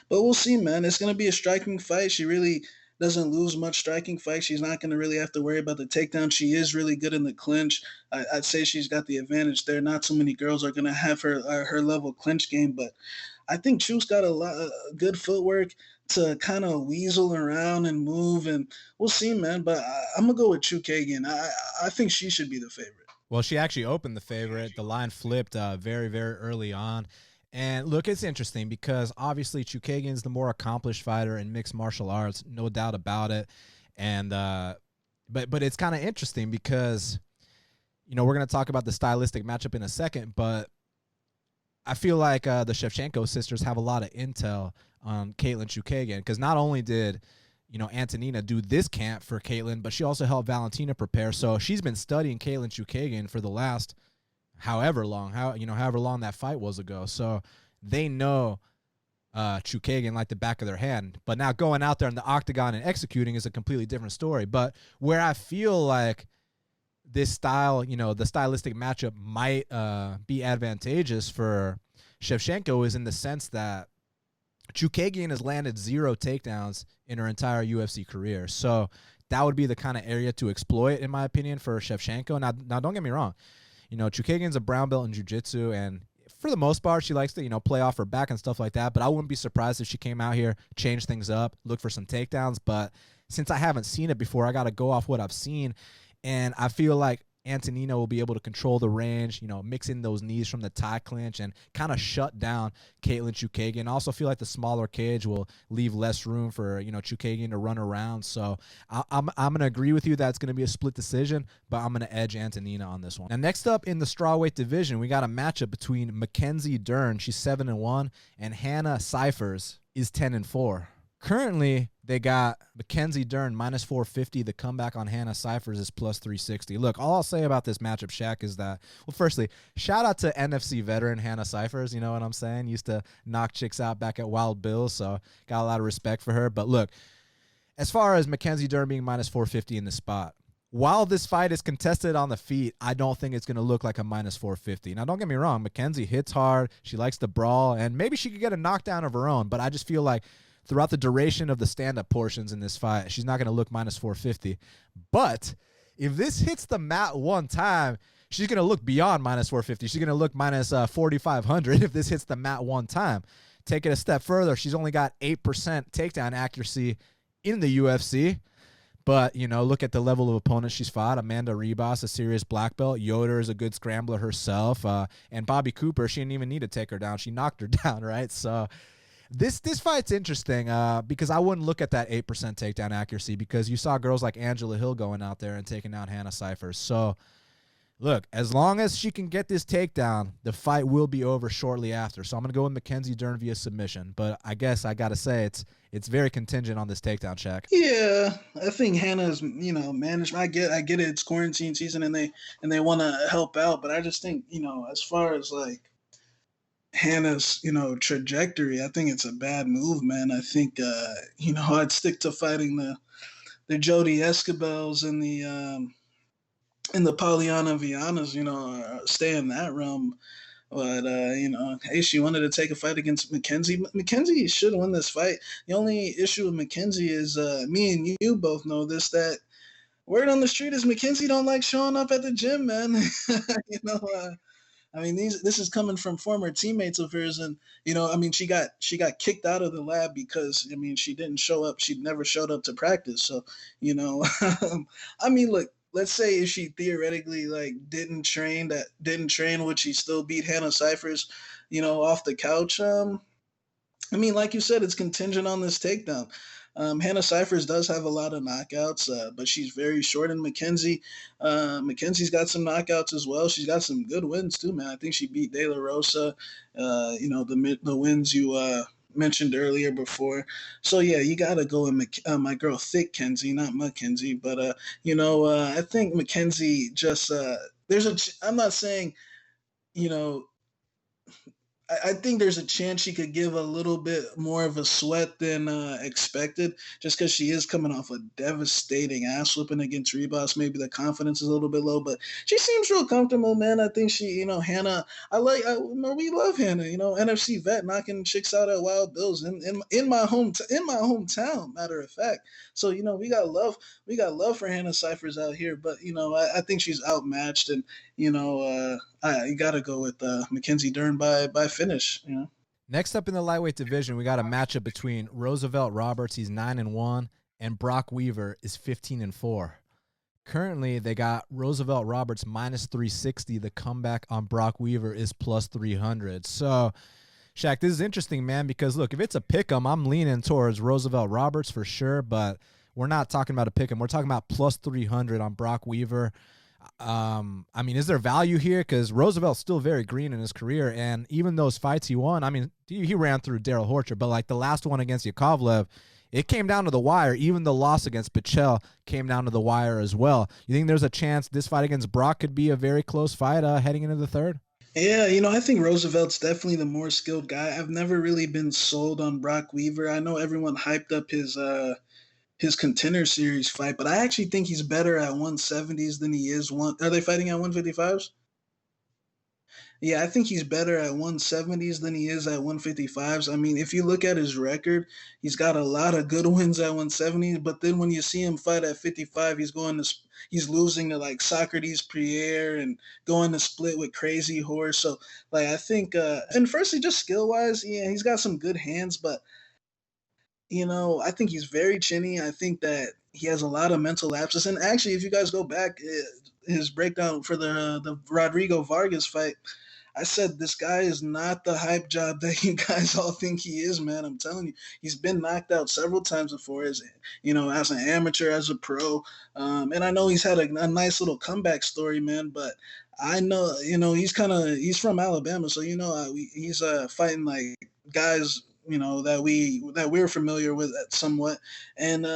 but we'll see, man. It's going to be a striking fight. She really doesn't lose much striking fight. She's not going to really have to worry about the takedown. She is really good in the clinch. I'd say she's got the advantage there. Not so many girls are going to have her level clinch game, but I think Choo's got a lot of good footwork to kind of weasel around and move, and we'll see, man. But I'm gonna go with Chookagian. I think she should be the favorite. Well, she actually opened the favorite. The line flipped very, very early on. And look, it's interesting because obviously Chookagian's the more accomplished fighter in mixed martial arts, no doubt about it. And but it's kind of interesting because we're gonna talk about the stylistic matchup in a second, but I feel like the Shevchenko sisters have a lot of intel on Katlyn Chookagian because not only did Antonina do this camp for Katlyn, but she also helped Valentina prepare. So she's been studying Katlyn Chookagian for the last however long that fight was ago. So they know Chookagian like the back of their hand. But now going out there in the octagon and executing is a completely different story. But where I feel like this style, the stylistic matchup might be advantageous for Shevchenko is in the sense that Chookagian has landed 0 takedowns in her entire UFC career. So that would be the kind of area to exploit, in my opinion, for Shevchenko. Now don't get me wrong. Chookagian's a brown belt in jiu-jitsu, and for the most part, she likes to, play off her back and stuff like that. But I wouldn't be surprised if she came out here, changed things up, looked for some takedowns. But since I haven't seen it before, I got to go off what I've seen. And I feel like Antonina will be able to control the range, mix in those knees from the tie clinch and kind of shut down Katlyn Chookagian. I also feel like the smaller cage will leave less room for, Chookagian to run around. So I'm going to agree with you that it's going to be a split decision, but I'm going to edge Antonina on this one. Now, next up in the strawweight division, we got a matchup between Mackenzie Dern, she's 7-1, and Hannah Cifers is 10-4. Currently, they got Mackenzie Dern minus 450. The comeback on Hannah Cifers is plus 360. Look, all I'll say about this matchup, Shaq, is that, well, firstly, shout out to NFC veteran Hannah Cifers. You know what I'm saying? Used to knock chicks out back at Wild Bill, so got a lot of respect for her. But look, as far as Mackenzie Dern being minus 450 in the spot, while this fight is contested on the feet, I don't think it's going to look like a minus 450. Now, don't get me wrong. Mackenzie hits hard. She likes to brawl, and maybe she could get a knockdown of her own, but I just feel like throughout the duration of the stand-up portions in this fight, she's not going to look minus 450. But if this hits the mat one time, she's going to look beyond minus 450. She's going to look minus 4,500 if this hits the mat one time. Take it a step further. She's only got 8% takedown accuracy in the UFC. But, look at the level of opponents she's fought. Amanda Ribas, a serious black belt. Yoder is a good scrambler herself. And Bobby Cooper, she didn't even need to take her down. She knocked her down, right? So This fight's interesting because I wouldn't look at that 8% takedown accuracy because you saw girls like Angela Hill going out there and taking down Hannah Cifers. So, look, as long as she can get this takedown, the fight will be over shortly after. So I'm going to go with Mackenzie Dern via submission. But I guess I got to say it's very contingent on this takedown, Shaq. Yeah, I think Hannah's managed. I get it. It's quarantine season and they want to help out, but I just think as far as like Hannah's, trajectory, I think it's a bad move, man. I think, I'd stick to fighting the Jody Escobels and the Polyana Vianas, stay in that realm. But hey, she wanted to take a fight against Mackenzie. Mackenzie should win this fight. The only issue with Mackenzie is me and you both know this, that word on the street is Mackenzie don't like showing up at the gym, man. This is coming from former teammates of hers, and she got kicked out of the lab because she didn't show up. She never showed up to practice. So, look. Let's say if she theoretically didn't train, would she still beat Hannah Cifers, off the couch? Like you said, it's contingent on this takedown. Hannah Cifers does have a lot of knockouts, but she's very short. And Mackenzie's got some knockouts as well. She's got some good wins too, man. I think she beat De La Rosa. The wins you mentioned earlier before. So yeah, you gotta go with my girl Thick Kenzie, not Mackenzie. But I think Mackenzie just I'm not saying I think there's a chance she could give a little bit more of a sweat than expected, just because she is coming off a devastating ass whooping against Ribas. Maybe the confidence is a little bit low, but she seems real comfortable, man. I think she, Hannah. We love Hannah. NFC vet knocking chicks out at Wild Bills in my hometown. Matter of fact, so we got love for Hannah Cifers out here, but I think she's outmatched, and you got to go with Mackenzie Dern by finish. Next up in the lightweight division, we got a matchup between Roosevelt Roberts, he's 9-1, and Brok Weaver is 15-4. Currently, they got Roosevelt Roberts minus 360. The comeback on Brok Weaver is plus 300. So, Shaq, this is interesting, man, because look, if it's a pick'em, I'm leaning towards Roosevelt Roberts for sure, but we're not talking about a pick'em. We're talking about plus 300 on Brok Weaver. I mean, is there value here? Because Roosevelt's still very green in his career, and even those fights he won, I mean, he ran through Daryl Horcher, but like the last one against Yakovlev, it came down to the wire. Even the loss against Pichel came down to the wire as well. You think there's a chance this fight against Brok could be a very close fight heading into the third? Yeah, I think Roosevelt's definitely the more skilled guy. I've never really been sold on Brok Weaver. I know everyone hyped up his contender series fight, but I actually think he's better at 170s than he is one. Are they fighting at 155s? Yeah, I think he's better at 170s than he is at 155s. I mean, if you look at his record, he's got a lot of good wins at 170s, but then when you see him fight at 55, he's losing to like Socrates Pierre and going to split with Crazy Horse. So like I think and firstly just skill wise, yeah, he's got some good hands, but I think he's very chinny. I think that he has a lot of mental lapses. And actually, if you guys go back, his breakdown for the Rodrigo Vargas fight, I said this guy is not the hype job that you guys all think he is, man. I'm telling you, he's been knocked out several times before, as an amateur, as a pro, and I know he's had a nice little comeback story, man. But I know, he's from Alabama, so he's fighting like guys that we're familiar with somewhat, and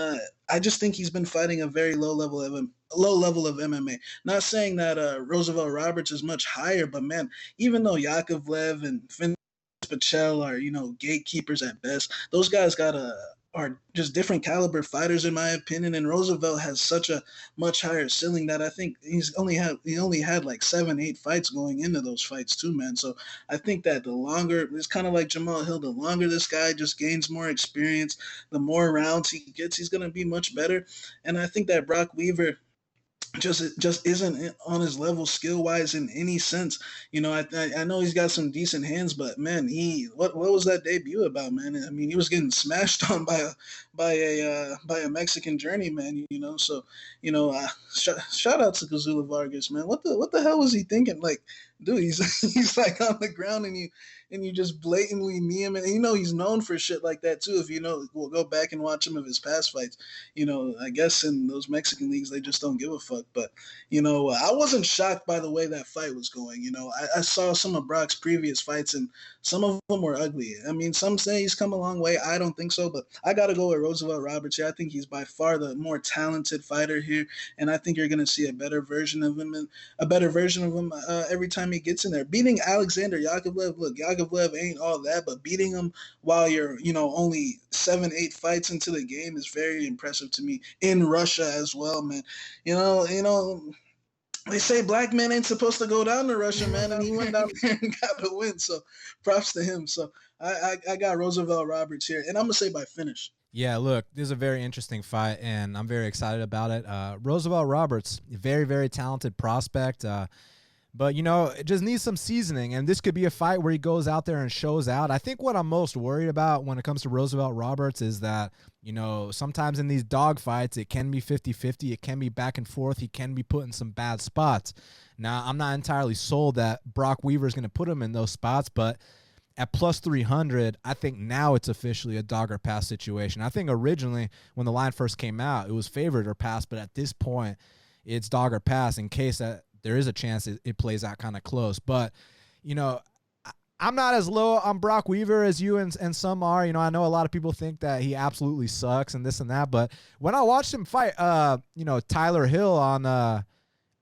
I just think he's been fighting a very low level of MMA. Not saying that Roosevelt Roberts is much higher, but man, even though Yakovlev and Finn Pichel are gatekeepers at best, those guys are just different caliber fighters in my opinion, and Roosevelt has such a much higher ceiling that I think he only had like 7-8 fights going into those fights too, man. So I think that the longer, it's kind of like Jamahal Hill, the longer this guy just gains more experience, the more rounds he gets, he's going to be much better. And I think that Brok Weaver just isn't on his level skill wise in any sense. I know he's got some decent hands, but man, what was that debut about, man? I mean, he was getting smashed on by a Mexican journeyman, So shout out to Kazula Vargas, man. What the hell was he thinking? Like, dude, he's like on the ground and you just blatantly knee him, and he's known for shit like that too. If we'll go back and watch some of his past fights. I guess in those Mexican leagues they just don't give a fuck. But I wasn't shocked by the way that fight was going. I saw some of Brock's previous fights, and some of them were ugly. I mean, some say he's come a long way. I don't think so, but I got to go with Roosevelt Roberts here. I think he's by far the more talented fighter here, and I think you're going to see a better version of him every time he gets in there. Beating Alexander Yakovlev, look, Yakovlev ain't all that, but beating him while you're, only 7-8 fights into the game is very impressive to me, in Russia as well, man. They say black men ain't supposed to go down to Russia, man, and he went down there and got the win. So props to him. So I got Roosevelt Roberts here, and I'm gonna say by finish. Yeah, look, this is a very interesting fight, and I'm very excited about it. Roosevelt Roberts, very, very talented prospect. But, it just needs some seasoning, and this could be a fight where he goes out there and shows out. I think what I'm most worried about when it comes to Roosevelt Roberts is that, sometimes in these dog fights, it can be 50-50. It can be back and forth. He can be put in some bad spots. Now, I'm not entirely sold that Brok Weaver is going to put him in those spots, but at plus 300, I think now it's officially a dog or pass situation. I think originally when the line first came out, it was favored or pass, but at this point, it's dog or pass in case that there is a chance it plays out kind of close. But, I'm not as low on Brok Weaver as you and some are. I know a lot of people think that he absolutely sucks and this and that. But when I watched him fight, Tyler Hill on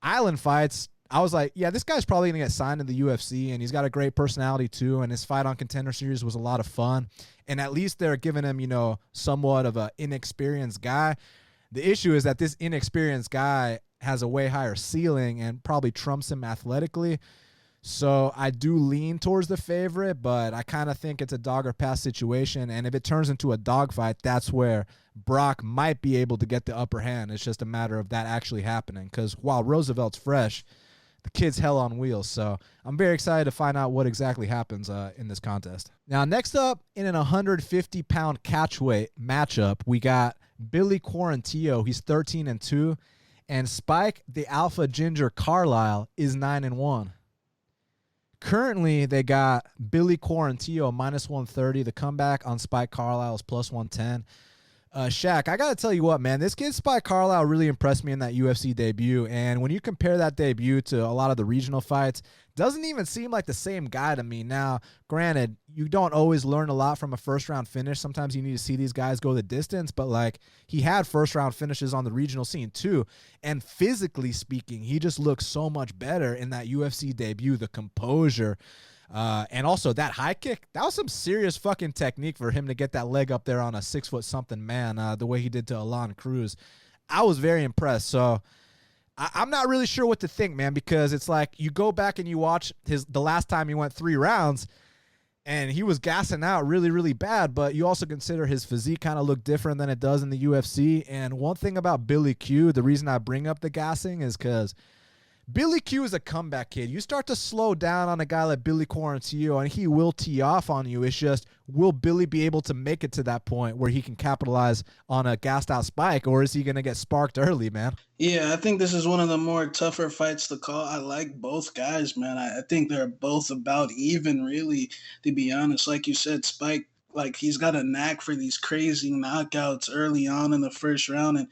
Island Fights, I was like, yeah, this guy's probably going to get signed to the UFC, and he's got a great personality too, and his fight on Contender Series was a lot of fun. And at least they're giving him, somewhat of an inexperienced guy. The issue is that this inexperienced guy has a way higher ceiling and probably trumps him athletically. So I do lean towards the favorite, but I kind of think it's a dog or pass situation. And if it turns into a dogfight, that's where Brok might be able to get the upper hand. It's just a matter of that actually happening. Because while Roosevelt's fresh, the kid's hell on wheels. So I'm very excited to find out what exactly happens in this contest. Now, next up in an 150-pound catchweight matchup, we got Billy Quarantillo. He's 13-2. And Spike, the Alpha Ginger Carlyle, is 9-1. Currently, they got Billy Quarantillo minus 130. The comeback on Spike Carlyle is plus 110. Shaq, I got to tell you what, man. This kid, Spike Carlyle, really impressed me in that UFC debut. And when you compare that debut to a lot of the regional fights, doesn't even seem like the same guy to me. Now, granted, you don't always learn a lot from a first-round finish. Sometimes you need to see these guys go the distance. But, like, he had first-round finishes on the regional scene, too. And physically speaking, he just looks so much better in that UFC debut. The composure. And also that high kick, that was some serious fucking technique for him to get that leg up there on a 6-foot-something man, the way he did to Alon Cruz. I was very impressed. So I'm not really sure what to think, man, because it's like you go back and you watch the last time he went 3 rounds and he was gassing out really, really bad, but you also consider his physique kind of look different than it does in the UFC. And one thing about Billy Q, the reason I bring up the gassing is because Billy Q is a comeback kid. You start to slow down on a guy like Billy Quarantillo, and he will tee off on you. It's just, will Billy be able to make it to that point where he can capitalize on a gassed-out Spike, or is he going to get sparked early, man? Yeah, I think this is one of the more tougher fights to call. I like both guys, man. I think they're both about even, really, to be honest. Like you said, Spike, like he's got a knack for these crazy knockouts early on in the first round. And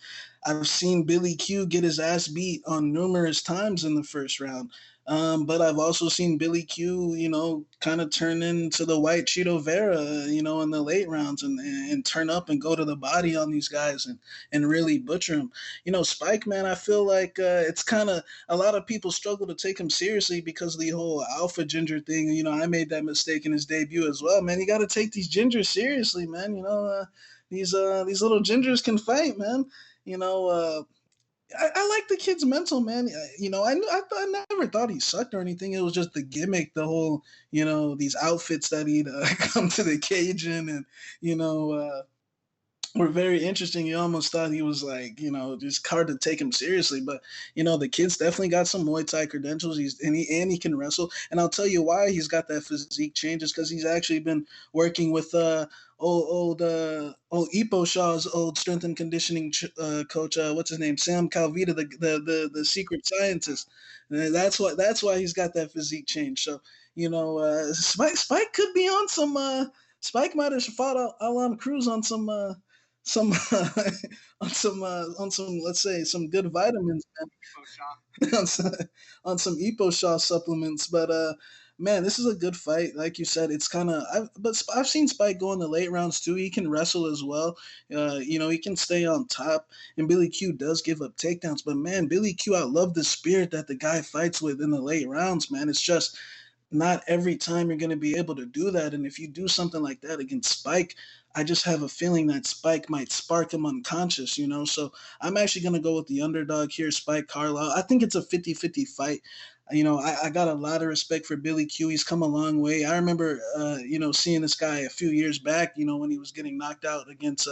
I've seen Billy Q get his ass beat on numerous times in the first round. But I've also seen Billy Q, kind of turn into the white Cheeto Vera, in the late rounds and turn up and go to the body on these guys and really butcher them. Spike, man, I feel like it's kind of a lot of people struggle to take him seriously because of the whole alpha ginger thing. I made that mistake in his debut as well, man. You got to take these gingers seriously, man. These little gingers can fight, man. I like the kid's mental, man. I never thought he sucked or anything. It was just the gimmick, the whole, these outfits that he'd come to the cage in, and were very interesting. You almost thought he was like, just hard to take him seriously. But the kid's definitely got some Muay Thai credentials. He can wrestle. And I'll tell you why he's got that physique change is because he's actually been working with old Ipo Shaw's old strength and conditioning coach. What's his name? Sam Calvita, the secret scientist. And that's why he's got that physique change. So Spike could be on some. Spike might have fought Alon Cruz on some on some let's say some good vitamins, man. on some Epo Shaw supplements. But man, this is a good fight. Like you said, it's kind of but I've seen Spike go in the late rounds too. He can wrestle as well. He can stay on top, and Billy Q does give up takedowns. But man, Billy Q, I love the spirit that the guy fights with in the late rounds, man. It's just not every time you're going to be able to do that. And if you do something like that against Spike, I just have a feeling that Spike might spark him unconscious, So I'm actually going to go with the underdog here, Spike Carlyle. I think it's a 50-50 fight. I got a lot of respect for Billy Q. He's come a long way. I remember, seeing this guy a few years back, when he was getting knocked out against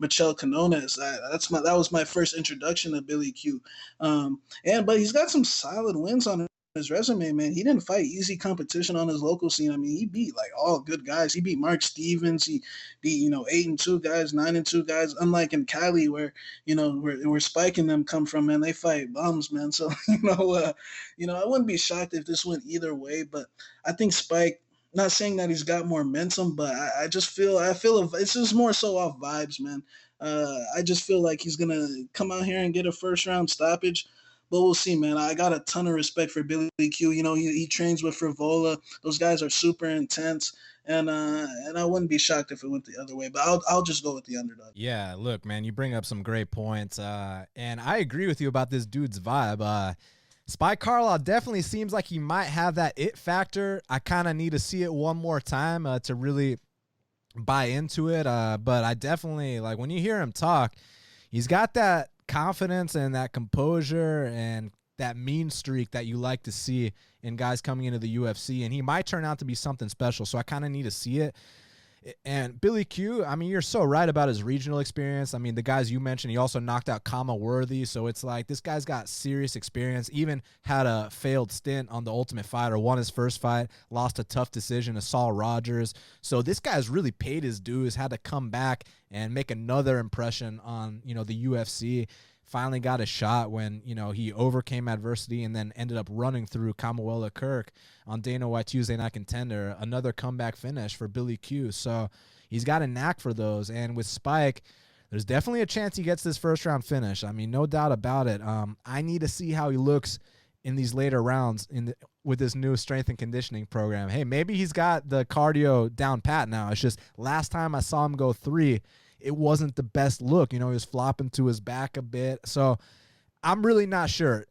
Michel Canones. That was my first introduction to Billy Q. But he's got some solid wins on his resume, man. He didn't fight easy competition on his local scene. I mean, he beat like all good guys. He beat Mark Stevens. He beat 8-2 guys, 9-2 guys. Unlike in Cali, where where Spike and them come from, man, they fight bums, man. So I wouldn't be shocked if this went either way. But I think Spike. Not saying that he's got more momentum, but I feel it's just more so off vibes, man. I just feel like he's gonna come out here and get a first round stoppage. But we'll see, man. I got a ton of respect for Billy Q. He trains with Frivola. Those guys are super intense, and I wouldn't be shocked if it went the other way. But I'll just go with the underdog. Yeah, look, man, you bring up some great points, and I agree with you about this dude's vibe. Spike Carlyle definitely seems like he might have that it factor. I kind of need to see it one more time to really buy into it. But I definitely, like, when you hear him talk, he's got that confidence and that composure and that mean streak that you like to see in guys coming into the UFC, and he might turn out to be something special. So I kind of need to see it. And Billy Q, I mean, you're so right about his regional experience. I mean, the guys you mentioned, he also knocked out Kama Worthy. So it's like this guy's got serious experience, even had a failed stint on The Ultimate Fighter, won his first fight, lost a tough decision to Saul Rogers. So this guy's really paid his dues, had to come back and make another impression on, the UFC. Finally got a shot when, he overcame adversity and then ended up running through Kamuela Kirk on Dana White Tuesday Night Contender. Another comeback finish for Billy Q. So he's got a knack for those. And with Spike, there's definitely a chance he gets this first round finish. I mean, no doubt about it. I need to see how he looks in these later rounds with this new strength and conditioning program. Hey, maybe he's got the cardio down pat now. It's just last time I saw him go 3, it wasn't the best look. He was flopping to his back a bit. So I'm really not sure.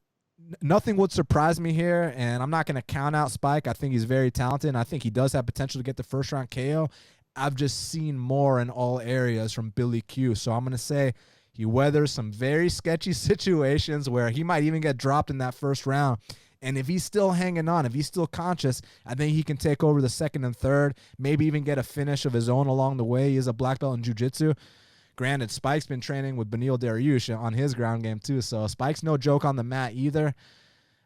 Nothing would surprise me here, and I'm not going to count out Spike. I think he's very talented, and I think he does have potential to get the first round KO. I've just seen more in all areas from Billy Q. So I'm going to say he weathers some very sketchy situations where he might even get dropped in that first round. And if he's still hanging on, if he's still conscious, I think he can take over the second and third, maybe even get a finish of his own along the way. He is a black belt in jiu-jitsu. Granted, Spike's been training with Beneil Dariush on his ground game too, so Spike's no joke on the mat either.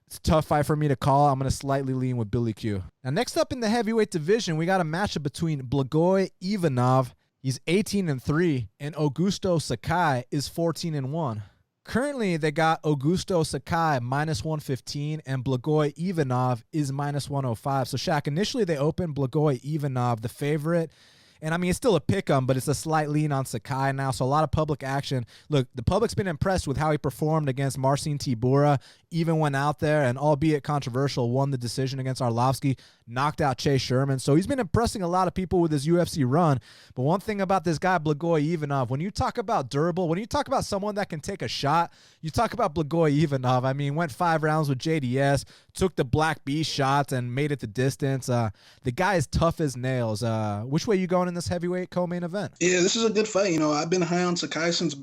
It's a tough fight for me to call. I'm going to slightly lean with Billy Q. Now, next up in the heavyweight division, we got a matchup between Blagoy Ivanov. He's 18-3, and Augusto Sakai is 14-1. Currently, they got Augusto Sakai -115, and Blagoy Ivanov is -105. So, Shaq, initially they opened Blagoy Ivanov, the favorite. And, I mean, it's still a pick-em, but it's a slight lean on Sakai now. So, a lot of public action. Look, the public's been impressed with how he performed against Marcin Tybura, even went out there and, albeit controversial, won the decision against Arlovsky, knocked out Chase Sherman. So, he's been impressing a lot of people with his UFC run. But one thing about this guy, Blagoy Ivanov, when you talk about durable, when you talk about someone that can take a shot, you talk about Blagoy Ivanov. I mean, went 5 rounds with JDS, took the Black Beast shots and made it the distance. The guy is tough as nails. Which way you going in this heavyweight co-main event? Yeah, this is a good fight. I've been high on Sakai since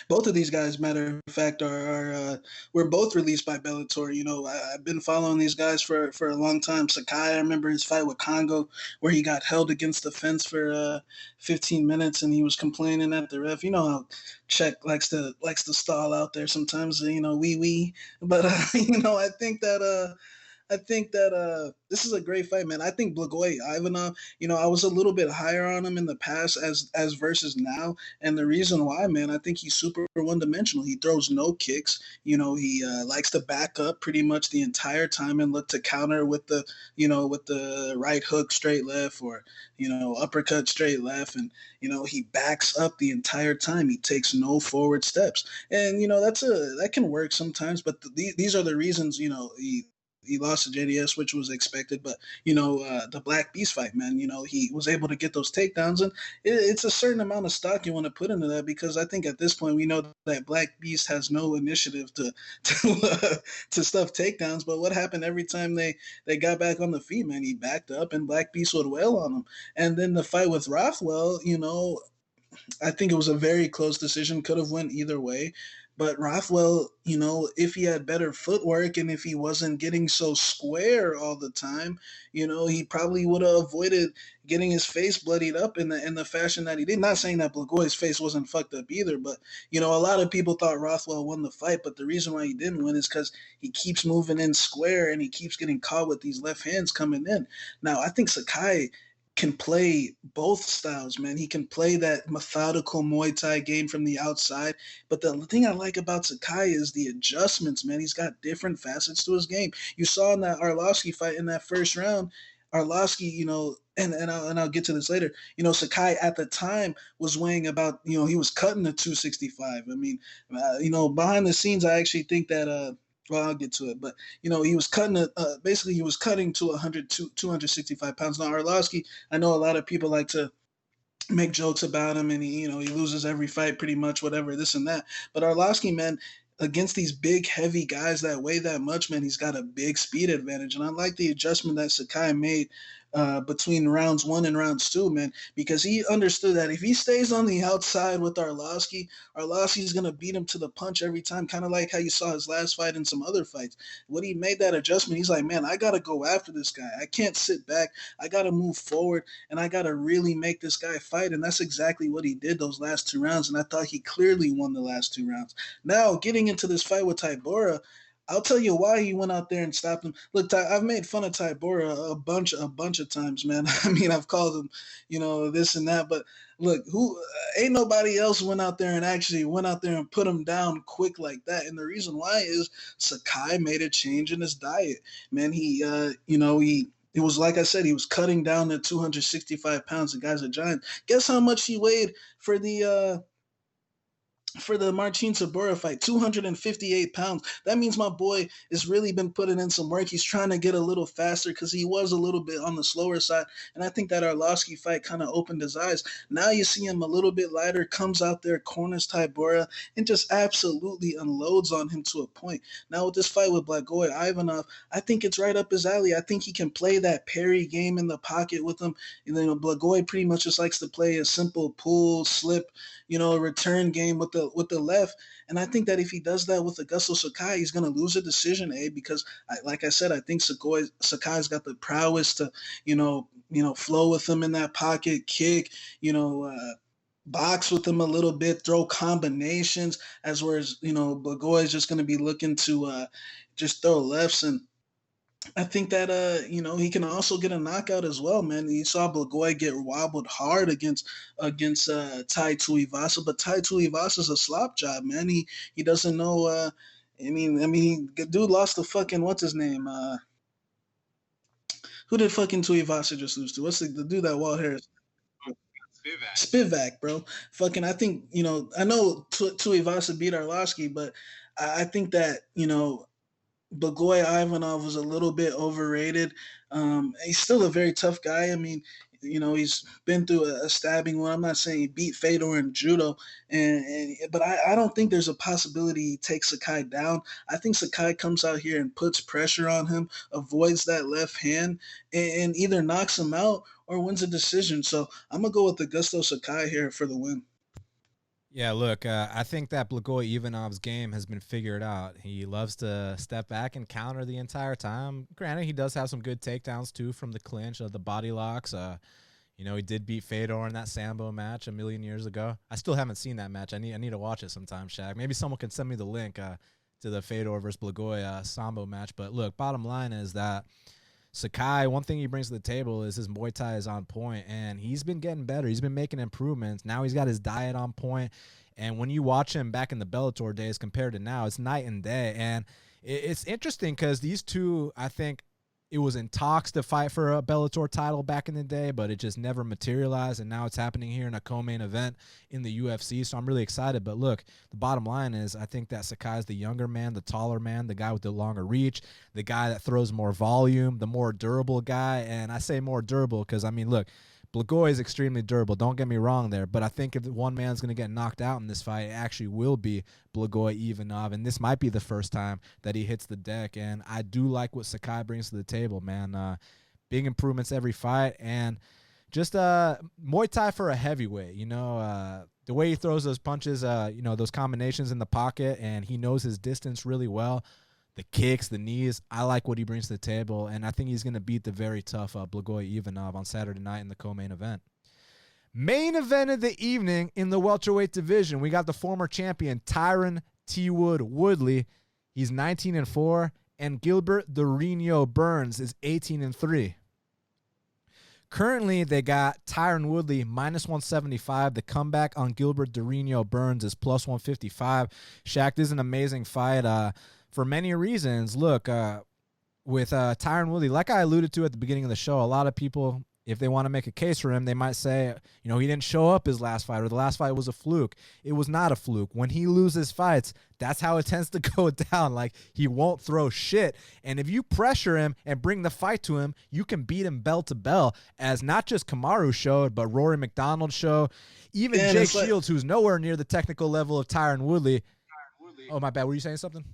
both of these guys, matter of fact, are were both released by Bellator. I've been following these guys for a long time. Sakai, I remember his fight with Congo where he got held against the fence for 15 minutes and he was complaining at the ref. You know how Czech likes to stall out there sometimes. But I think that this is a great fight, man. I think Blagoy Ivanov, I was a little bit higher on him in the past as versus now. And the reason why, man, I think he's super one-dimensional. He throws no kicks. He likes to back up pretty much the entire time and look to counter with the right hook straight left or, uppercut straight left. And, he backs up the entire time. He takes no forward steps. And, that can work sometimes. But these are the reasons, he lost to JDS, which was expected. But, the Black Beast fight, man, he was able to get those takedowns. And it's a certain amount of stock you want to put into that because I think at this point we know that Black Beast has no initiative to stuff takedowns. But what happened every time they got back on the feet, man? He backed up and Black Beast would wail on him. And then the fight with Rothwell, I think it was a very close decision. Could have went either way. But Rothwell, if he had better footwork and if he wasn't getting so square all the time, he probably would have avoided getting his face bloodied up in the fashion that he did. Not saying that Blagoy's face wasn't fucked up either, but, a lot of people thought Rothwell won the fight. But the reason why he didn't win is because he keeps moving in square and he keeps getting caught with these left hands coming in. Now, I think Sakai can play both styles, man. He can play that methodical Muay Thai game from the outside. But the thing I like about Sakai is the adjustments, man. He's got different facets to his game. You saw in that Arlovsky fight in that first round, Arlovsky, and I'll get to this later. Sakai at the time was weighing about, he was cutting the 265. I mean, behind the scenes, I actually think that well, I'll get to it, but he was cutting basically he was cutting to 265 pounds. Now Arlovsky, I know a lot of people like to make jokes about him, and he loses every fight pretty much, whatever, this and that. But Arlovsky, man, against these big, heavy guys that weigh that much, man, he's got a big speed advantage. And I like the adjustment that Sakai made between rounds 1 and rounds 2, man, because he understood that if he stays on the outside with Arlovsky's going to beat him to the punch every time, kind of like how you saw his last fight and some other fights. When he made that adjustment, he's like, man, I got to go after this guy. I can't sit back. I got to move forward, and I got to really make this guy fight. And that's exactly what he did those last 2 rounds, and I thought he clearly won the last 2 rounds. Now, getting into this fight with Tybura, I'll tell you why he went out there and stopped him. Look, I've made fun of Tybura a bunch of times, man. I mean, I've called him, this and that. But look, who ain't nobody else went out there and put him down quick like that. And the reason why is Sakai made a change in his diet, man. It was like I said, he was cutting down to 265 pounds. The guy's a giant. Guess how much he weighed for the Marcin Tybura fight? 258 pounds. That means my boy has really been putting in some work. He's trying to get a little faster because he was a little bit on the slower side. And I think that Arlovsky fight kind of opened his eyes. Now you see him a little bit lighter, comes out there, corners Tybura, and just absolutely unloads on him to a point. Now with this fight with Blagoy, Ivanov, I think it's right up his alley. I think he can play that parry game in the pocket with him. Blagoy pretty much just likes to play a simple pull, slip, return game with the left. And I think that if he does that with Augusto Sakai, he's going to lose a decision, because like I said, I think Sakai's got the prowess to, flow with him in that pocket, kick, box with him a little bit, throw combinations, as whereas, Blagoy is just going to be looking to just throw lefts. And I think that he can also get a knockout as well, man. You saw Blagoy get wobbled hard against Tai Tuivasa, but Tai Tuivasa is a slop job, man. He doesn't know. Dude lost to fucking what's his name? Who did fucking Tuivasa just lose to? What's the dude that Walt Harris? Spivak, bro. Fucking, I think I know Tuivasa beat Arlovsky, but I think that Blagoy Ivanov was a little bit overrated. He's still a very tough guy. I mean, he's been through a stabbing one. I'm not saying he beat Fedor in judo, but I don't think there's a possibility he takes Sakai down. I think Sakai comes out here and puts pressure on him, avoids that left hand, and either knocks him out or wins a decision. So I'm going to go with Augusto Sakai here for the win. Yeah, look, I think that Blagoy Ivanov's game has been figured out. He loves to step back and counter the entire time. Granted, he does have some good takedowns, too, from the clinch, the body locks. He did beat Fedor in that Sambo match a million years ago. I still haven't seen that match. I need to watch it sometime, Shaq. Maybe someone can send me the link to the Fedor versus Blagoy Sambo match. But, look, bottom line is that Sakai, one thing he brings to the table is his Muay Thai is on point, and he's been getting better. He's been making improvements. Now he's got his diet on point, and when you watch him back in the Bellator days compared to now, it's night and day. And it's interesting because these two, I think, it was in talks to fight for a Bellator title back in the day, but it just never materialized, and now it's happening here in a co-main event in the UFC, so I'm really excited. But look, the bottom line is I think that Sakai is the younger man, the taller man, the guy with the longer reach, the guy that throws more volume, the more durable guy. And I say more durable because, look, Blagoy is extremely durable. Don't get me wrong there. But I think if one man's going to get knocked out in this fight, it actually will be Blagoy Ivanov. And this might be the first time that he hits the deck. And I do like what Sakai brings to the table, man. Big improvements every fight. And just Muay Thai for a heavyweight, the way he throws those punches, those combinations in the pocket, and he knows his distance really well. The kicks, the knees, I like what he brings to the table, and I think he's going to beat the very tough Blagoy Ivanov on Saturday night in the co-main event. Main event of the evening in the welterweight division, we got the former champion Tyron Woodley. He's 19-4, and Gilbert Durinho Burns is 18-3. Currently, they got Tyron Woodley -175. The comeback on Gilbert Durinho Burns is +155. Shaq, this is an amazing fight. For many reasons. Look, with Tyron Woodley, like I alluded to at the beginning of the show, a lot of people, if they want to make a case for him, they might say, he didn't show up his last fight, or the last fight was a fluke. It was not a fluke. When he loses fights, that's how it tends to go down. Like, he won't throw shit. And if you pressure him and bring the fight to him, you can beat him bell to bell, as not just Kamaru showed, but Rory McDonald showed. Even Jake Shields, who's nowhere near the technical level of Tyron Woodley, Oh, my bad. Were you saying something?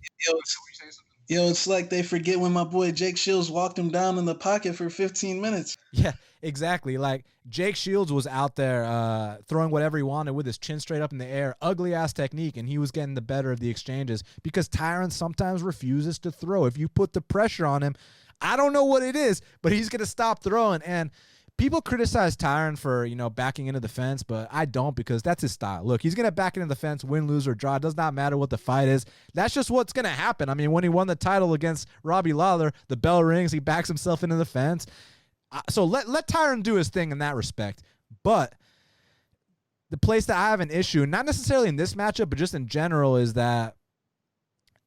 Yo, it's like they forget when my boy Jake Shields walked him down in the pocket for 15 minutes. Yeah, exactly. Like Jake Shields was out there throwing whatever he wanted with his chin straight up in the air, ugly ass technique, and he was getting the better of the exchanges because Tyron sometimes refuses to throw. If you put the pressure on him, I don't know what it is, but he's gonna stop throwing. And people criticize Tyron for, backing into the fence, but I don't because that's his style. Look, he's going to back into the fence, win, lose, or draw. It does not matter what the fight is. That's just what's going to happen. I mean, when he won the title against Robbie Lawler, the bell rings, he backs himself into the fence. So let Tyron do his thing in that respect. But the place that I have an issue, not necessarily in this matchup, but just in general, is that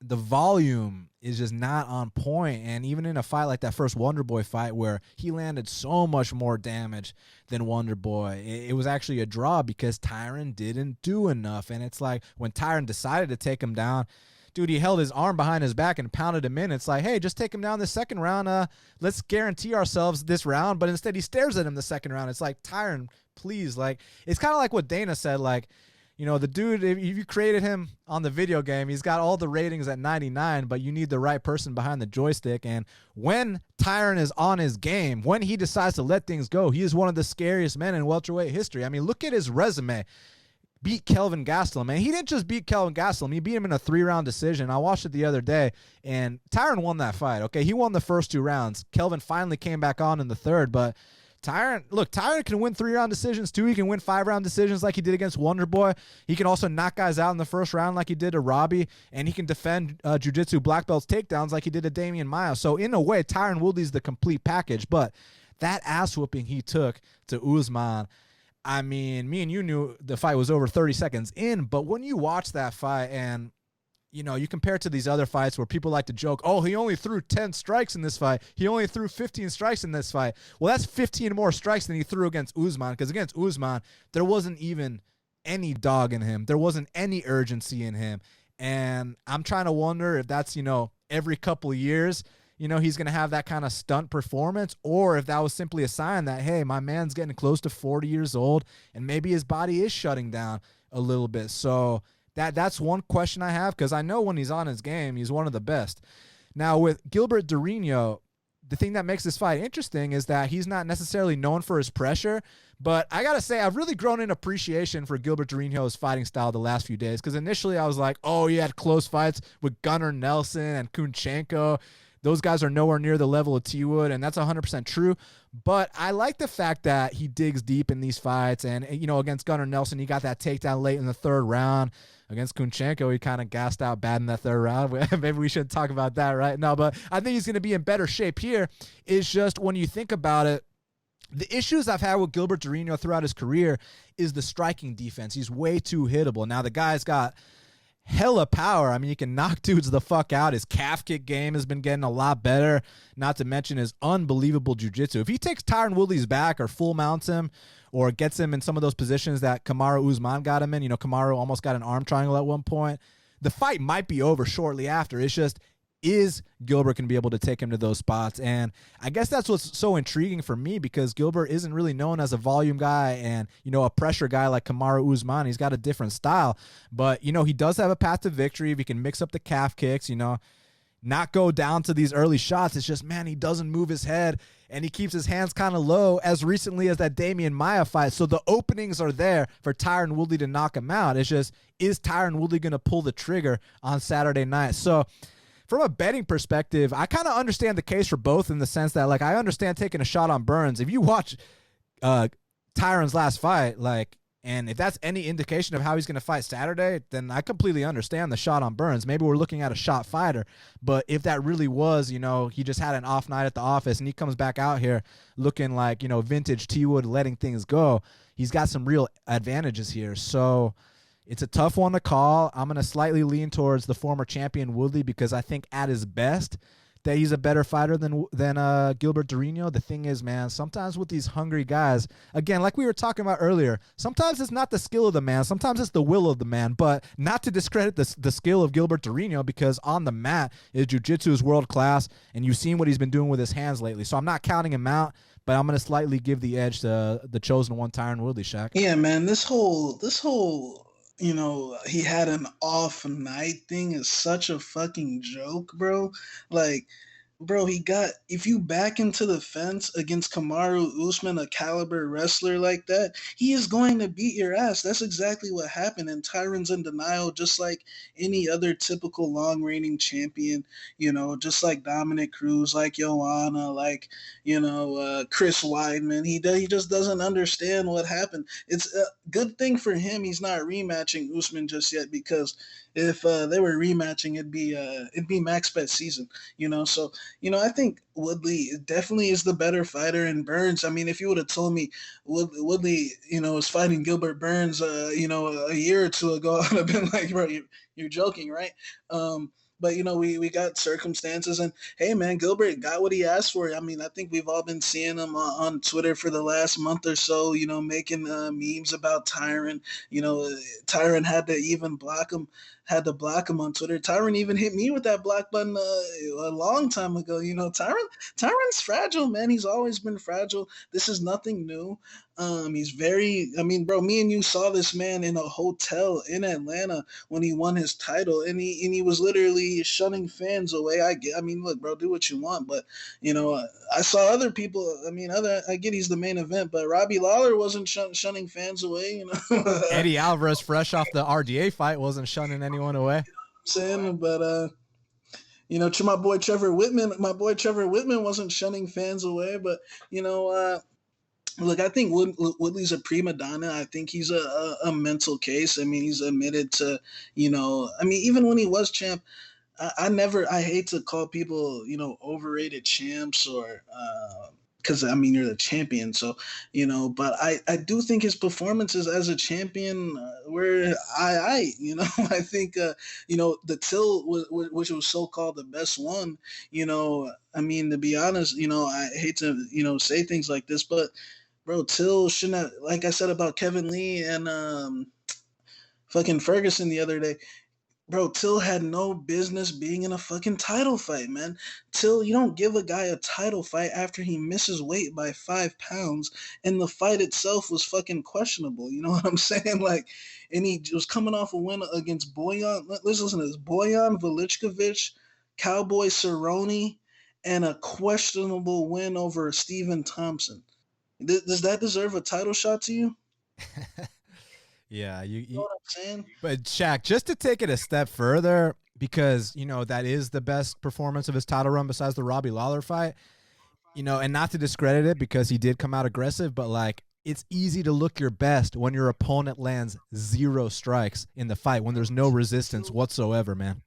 the volume is just not on point. And even in a fight like that first Wonderboy fight where he landed so much more damage than Wonderboy, it was actually a draw because Tyron didn't do enough. And it's like when Tyron decided to take him down, dude, he held his arm behind his back and pounded him in. It's like, hey, just take him down the second round. Let's guarantee ourselves this round. But instead he stares at him the second round. It's like, Tyron, please. Like, it's kind of like what Dana said, like, the dude, if you created him on the video game, he's got all the ratings at 99, but you need the right person behind the joystick. And when Tyron is on his game, when he decides to let things go, he is one of the scariest men in welterweight history. I mean, look at his resume. Beat Kelvin Gastelum, man. He didn't just beat Kelvin Gastelum. He beat him in a 3-round decision. I watched it the other day, and Tyron won that fight, okay? He won the first 2 rounds. Kelvin finally came back on in the third, but Tyron can win 3-round decisions too. He can win 5-round decisions like he did against Wonderboy. He can also knock guys out in the first round like he did to Robbie, and he can defend jiu-jitsu black belts takedowns like he did to Damian Maia. So in a way, Tyron Woodley's the complete package, but that ass whooping he took to Usman, I mean, me and you knew the fight was over 30 seconds in, but when you watch that fight and you compare it to these other fights where people like to joke, oh, he only threw 10 strikes in this fight. He only threw 15 strikes in this fight. Well, that's 15 more strikes than he threw against Usman, because against Usman, there wasn't even any dog in him. There wasn't any urgency in him. And I'm trying to wonder if that's, every couple of years, he's going to have that kind of stunt performance, or if that was simply a sign that, hey, my man's getting close to 40 years old and maybe his body is shutting down a little bit. So that's one question I have, because I know when he's on his game, he's one of the best. Now, with Gilbert Durinho, the thing that makes this fight interesting is that he's not necessarily known for his pressure, but I got to say, I've really grown in appreciation for Gilbert Durinho's fighting style the last few days, because initially I was like, oh, he had close fights with Gunnar Nelson and Shevchenko. Those guys are nowhere near the level of T-Wood, and that's 100% true. But I like the fact that he digs deep in these fights. And, against Gunnar Nelson, he got that takedown late in the third round. Against Shevchenko, he kind of gassed out bad in that third round. Maybe we shouldn't talk about that right now. But I think he's going to be in better shape here. It's just when you think about it, the issues I've had with Gilbert Durinho throughout his career is the striking defense. He's way too hittable. Now, the guy's got hella power. I mean, he can knock dudes the fuck out. His calf kick game has been getting a lot better, not to mention his unbelievable jiu-jitsu. If he takes Tyron Woodley's back or full mounts him or gets him in some of those positions that Kamaru Usman got him in, Kamaru almost got an arm triangle at one point, the fight might be over shortly after. It's just, is Gilbert going to be able to take him to those spots? And I guess that's what's so intriguing for me, because Gilbert isn't really known as a volume guy and, a pressure guy like Kamaru Usman. He's got a different style, but, he does have a path to victory if he can mix up the calf kicks, not go down to these early shots. It's just, man, he doesn't move his head and he keeps his hands kind of low as recently as that Damian Maia fight. So the openings are there for Tyron Woodley to knock him out. It's just, is Tyron Woodley going to pull the trigger on Saturday night? So from a betting perspective, I kind of understand the case for both, in the sense that, like, I understand taking a shot on Burns. If you watch Tyron's last fight, and if that's any indication of how he's going to fight Saturday, then I completely understand the shot on Burns. Maybe we're looking at a shot fighter. But if that really was, he just had an off night at the office and he comes back out here looking like, vintage T-Wood, letting things go, he's got some real advantages here. So it's a tough one to call. I'm going to slightly lean towards the former champion Woodley, because I think at his best that he's a better fighter than Gilbert Durinho. The thing is, man, sometimes with these hungry guys, again, like we were talking about earlier, sometimes it's not the skill of the man, sometimes it's the will of the man. But not to discredit the skill of Gilbert Durinho, because on the mat, his jiu-jitsu is world class, and you've seen what he's been doing with his hands lately. So I'm not counting him out, but I'm going to slightly give the edge to the chosen one, Tyron Woodley, Shaq. Yeah, man, this whole he had an off night thing is such a fucking joke, bro. Like, bro, if you back into the fence against Kamaru Usman, a caliber wrestler like that, he is going to beat your ass. That's exactly what happened. And Tyron's in denial, just like any other typical long reigning champion, just like Dominic Cruz, like Joanna, like, Chris Weidman. He just doesn't understand what happened. It's a good thing for him he's not rematching Usman just yet, because if they were rematching, it'd be max bet season, So I think Woodley definitely is the better fighter. And Burns, I mean, if you would have told me Woodley, is fighting Gilbert Burns, a year or two ago, I'd have been like, bro, you're joking, right? But we got circumstances, and hey, man, Gilbert got what he asked for. I mean, I think we've all been seeing him on Twitter for the last month or so. Making memes about Tyron. Tyron had to block him on Twitter. Tyron even hit me with that block button a long time ago. Tyron's fragile, man. He's always been fragile. This is nothing new. He's very. I mean, bro, me and you saw this man in a hotel in Atlanta when he won his title, and he was literally shunning fans away. I mean, look, bro, do what you want, but I saw other people. I mean, I get he's the main event, but Robbie Lawler wasn't shunning fans away. Eddie Alvarez, fresh off the RDA fight, wasn't shunning anyone away. Saying, but my boy Trevor Whitman wasn't shunning fans away, but look, I think Woodley's a prima donna. I think he's a mental case. I mean, he's admitted to, I mean, even when he was champ, I hate to call people, overrated champs, or because I mean you're the champion, so but I do think his performances as a champion were I think the Till which was so called the best one. I mean, to be honest, I hate to say things like this, but bro, Till shouldn't have, like I said about Kevin Lee and fucking Ferguson the other day. Bro, Till had no business being in a fucking title fight, man. Till, you don't give a guy a title fight after he misses weight by 5 pounds, and the fight itself was fucking questionable. You know what I'm saying? Like, and he was coming off a win against Boyan. Let's listen to this: Boyan Velichkovic, Cowboy Cerrone, and a questionable win over Stephen Thompson. Does that deserve a title shot to you? Yeah, You know what I'm saying? But Shaq, just to take it a step further, because that is the best performance of his title run besides the Robbie Lawler fight. And not to discredit it because he did come out aggressive, but like it's easy to look your best when your opponent lands 0 strikes in the fight, when there's no resistance whatsoever, man.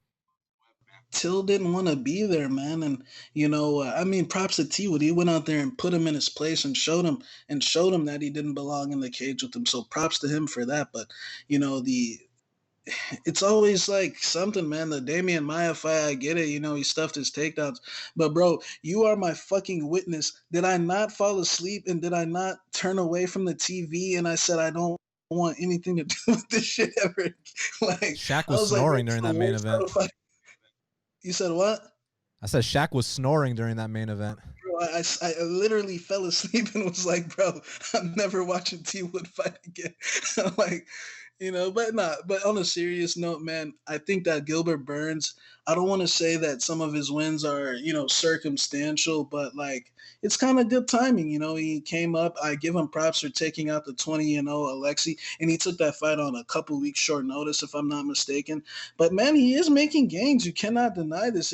Till didn't want to be there, man, and I mean, props to T Wood. He went out there and put him in his place and showed him that he didn't belong in the cage with him. So props to him for that. But the it's always like something, man. The Damian Maya fight, I get it. He stuffed his takedowns, but bro, you are my fucking witness. Did I not fall asleep, and did I not turn away from the TV and I said I don't want anything to do with this shit ever? Like, Shaq was snoring during that main event. You said what? I said Shaq was snoring during that main event. Bro, I literally fell asleep and was like, bro, I'm never watching T Wood fight again. Like, but on a serious note, man, I think that Gilbert Burns, I don't want to say that some of his wins are, circumstantial, but like it's kind of good timing. He came up. I give him props for taking out the 20-0 Alexi, and he took that fight on a couple weeks short notice, if I'm not mistaken. But man, he is making gains. You cannot deny this.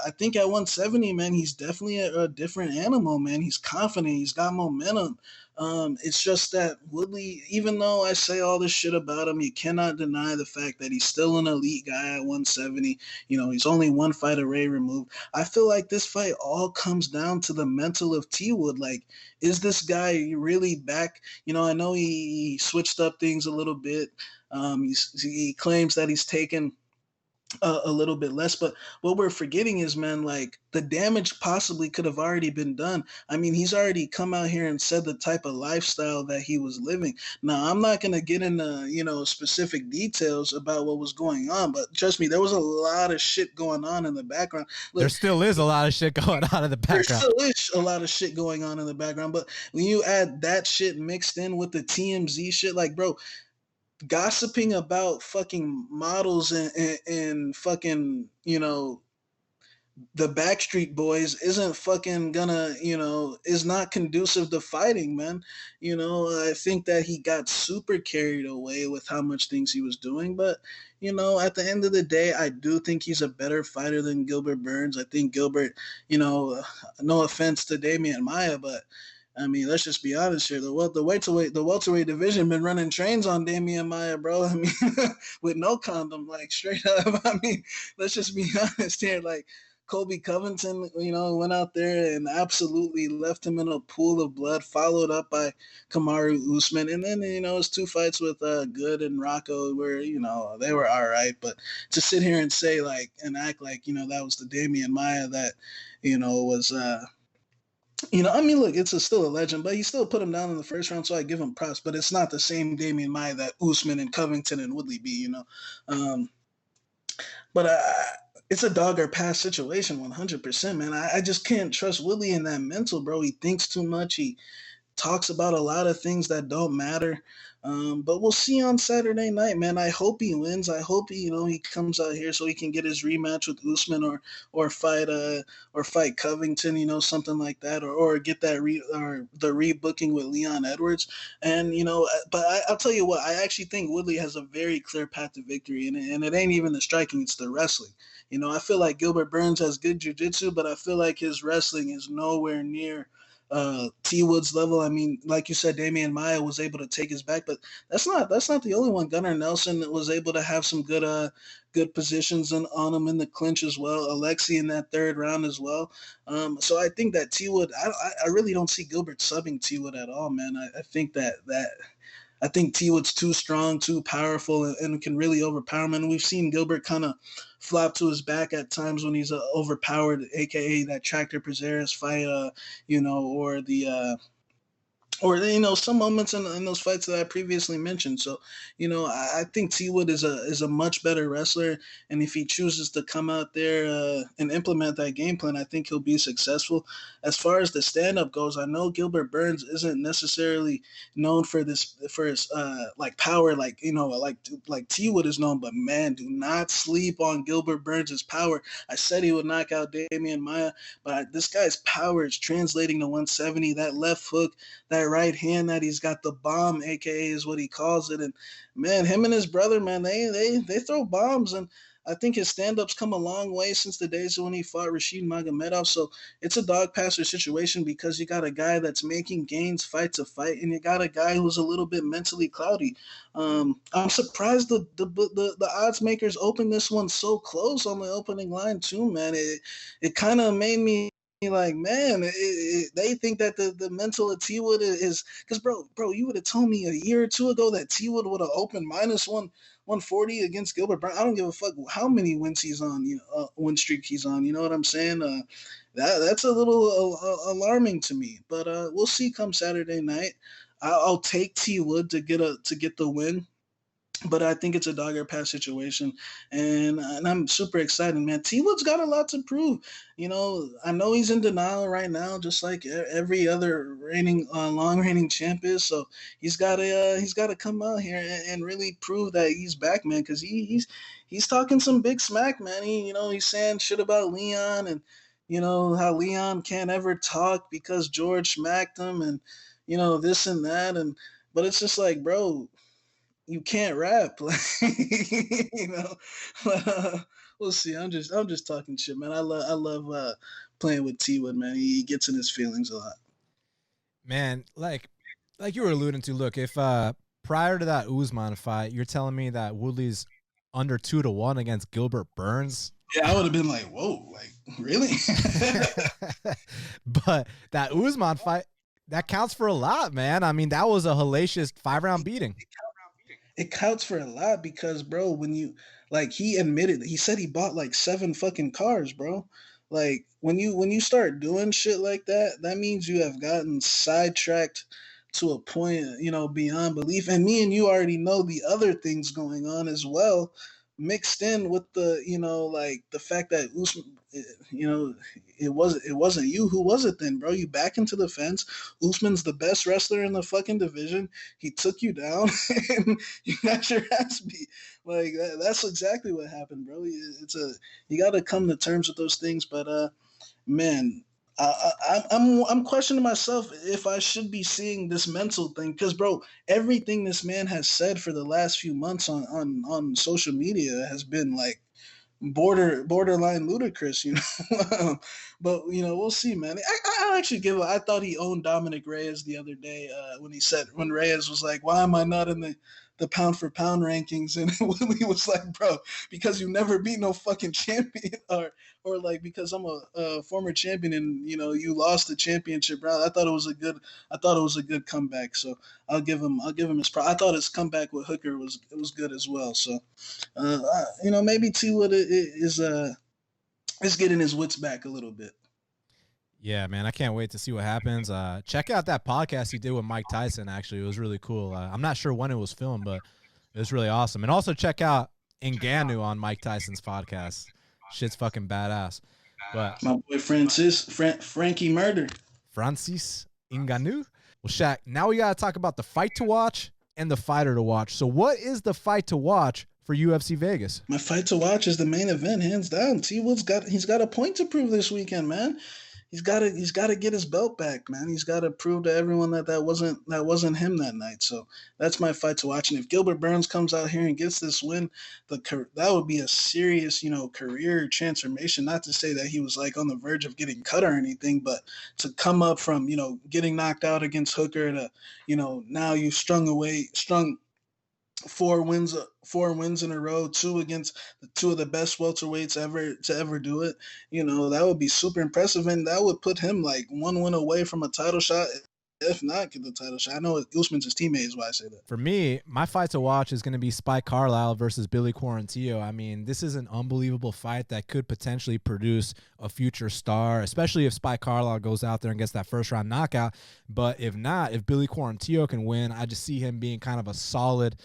I think at 170, man, he's definitely a different animal, man. He's confident. He's got momentum. It's just that Woodley, even though I say all this shit about him, you cannot deny the fact that he's still an elite guy at 170. He's only one fight away removed. I feel like this fight all comes down to the mental of T Wood. Like, is this guy really back? I know he switched up things a little bit. He claims that he's taken a little bit less, but what we're forgetting is, man, like the damage possibly could have already been done. I mean, he's already come out here and said the type of lifestyle that he was living. Now, I'm not going to get into specific details about what was going on, but trust me, there was a lot of shit going on in the background. Look, there still is a lot of shit going on in the background. There still is a lot of shit going on in the background, but when you add that shit mixed in with the TMZ shit, like, bro, gossiping about fucking models and fucking, the Backstreet Boys isn't fucking gonna, is not conducive to fighting, man. I think that he got super carried away with how much things he was doing, but at the end of the day, I do think he's a better fighter than Gilbert Burns. I think Gilbert, no offense to Damian Maia, but I mean, let's just be honest here. The welterweight division been running trains on Damian Maia, bro. I mean, with no condom, like straight up. I mean, let's just be honest here. Like Kobe Covington, went out there and absolutely left him in a pool of blood, followed up by Kamaru Usman. And then, his two fights with Good and Rocco where, they were all right. But to sit here and say, like, and act like, that was the Damian Maia that, was, I mean, look, still a legend, but he still put him down in the first round, so I give him props. But it's not the same Damian Maia that Usman and Covington and Woodley be, Um, but it's a dog or pass situation, 100%, man. I just can't trust Woodley in that mental, bro. He thinks too much. He talks about a lot of things that don't matter. But we'll see on Saturday night, man. I hope he wins. I hope he comes out here so he can get his rematch with Usman or fight Covington, something like that, or get that the rebooking with Leon Edwards. And but I'll tell you what, I actually think Woodley has a very clear path to victory, and it ain't even the striking, it's the wrestling. I feel like Gilbert Burns has good jiu-jitsu, but I feel like his wrestling is nowhere near T Wood's level. I mean, like you said, Damian Maia was able to take his back, but that's not the only one. Gunnar Nelson was able to have some good positions on him in the clinch as well. Alexi in that third round as well. So I think that T Wood, I really don't see Gilbert subbing T Wood at all, man. I think that I think T Wood's too strong, too powerful, and can really overpower him. And we've seen Gilbert kind of flop to his back at times when he's overpowered, aka that Tractor Prezeres fight, or some moments in those fights that I previously mentioned. So I think T Wood is a much better wrestler, and if he chooses to come out there and implement that game plan, I think he'll be successful. As far as the stand up goes, I know Gilbert Burns isn't necessarily known for his like power, like T Wood is known, but man, do not sleep on Gilbert Burns' power. I said he would knock out Damian Maia, but this guy's power is translating to 170. That left hook, that right hand that he's got, the bomb, aka is what he calls it. And man, him and his brother, man, they throw bombs. And I think his stand-ups come a long way since the days when he fought Rashid Magomedov. So it's a dog passer situation because you got a guy that's making gains fight to fight, and you got a guy who's a little bit mentally cloudy. I'm surprised the odds makers opened this one so close on the opening line too, man. It kind of made me like, man, they think that the mental of T Wood is because bro, you would have told me a year or two ago that T Wood would have opened -140 against Gilbert Burns. I don't give a fuck how many wins he's on, win streak he's on. You know what I'm saying? That's a little alarming to me. But we'll see come Saturday night. I'll take T Wood to get the win. But I think it's a dog or pass situation, and I'm super excited, man. T Wood's got a lot to prove. I know he's in denial right now, just like every other long reigning champ is. So he's got to come out here and really prove that he's back, man. Because he's talking some big smack, man. He's saying shit about Leon, and how Leon can't ever talk because George smacked him, and this and that, and but it's just like, bro, you can't rap, like, you know. But we'll see. I'm just talking shit, man. I love playing with T Wood, man. He gets in his feelings a lot. Man, like you were alluding to, look, if prior to that Usman fight, you're telling me that Woodley's under 2-1 against Gilbert Burns. Yeah, I would have been like, whoa, like, really? But that Usman fight, that counts for a lot, man. I mean, that was a hellacious 5-round beating. It counts for a lot because, bro, when you, like, he admitted, he said he bought like 7 fucking cars, bro. Like, when you start doing shit like that, that means you have gotten sidetracked to a point, beyond belief. And me and you already know the other things going on as well. mixed in with the, like the fact that Usman, it wasn't you. Who was it then, bro? You back into the fence. Usman's the best wrestler in the fucking division. He took you down, and you got your ass beat. Like that's exactly what happened, bro. You got to come to terms with those things, but man. I'm questioning myself if I should be seeing this mental thing because, bro, everything this man has said for the last few months on social media has been like borderline ludicrous, but we'll see, man. I actually I thought he owned Dominic Reyes the other day when Reyes was like, "Why am I not in the pound for pound rankings?" And Willie was like, "Bro, because you never beat no fucking champion, or like because I'm a former champion and you lost the championship round." I thought it was a good comeback. So I'll give him his I thought his comeback with Hooker was good as well. So maybe T Wood is getting his wits back a little bit. Yeah, man, I can't wait to see what happens. Check out that podcast he did with Mike Tyson. Actually, it was really cool. I'm not sure when it was filmed, but it was really awesome. And also check out Ngannou on Mike Tyson's podcast. Shit's fucking badass. But my boy Frankie Murder. Francis Ngannou. Well, Shaq, now we got to talk about the fight to watch and the fighter to watch. So what is the fight to watch for UFC Vegas? My fight to watch is the main event, hands down. T Wood's got a point to prove this weekend, man. He's got to get his belt back, man. He's got to prove to everyone that wasn't him that night. So that's my fight to watch. And if Gilbert Burns comes out here and gets this win, that would be a serious, career transformation. Not to say that he was like on the verge of getting cut or anything, but to come up from getting knocked out against Hooker to now you've strung four wins in a row, two against two of the best welterweights ever do it. That would be super impressive, and that would put him like one win away from a title shot, if not get the title shot. I know Usman's his teammate is why I say that. For me, my fight to watch is going to be Spike Carlyle versus Billy Quarantillo. I mean, this is an unbelievable fight that could potentially produce a future star, especially if Spike Carlyle goes out there and gets that first round knockout. But if not, if Billy Quarantillo can win, I just see him being kind of a solid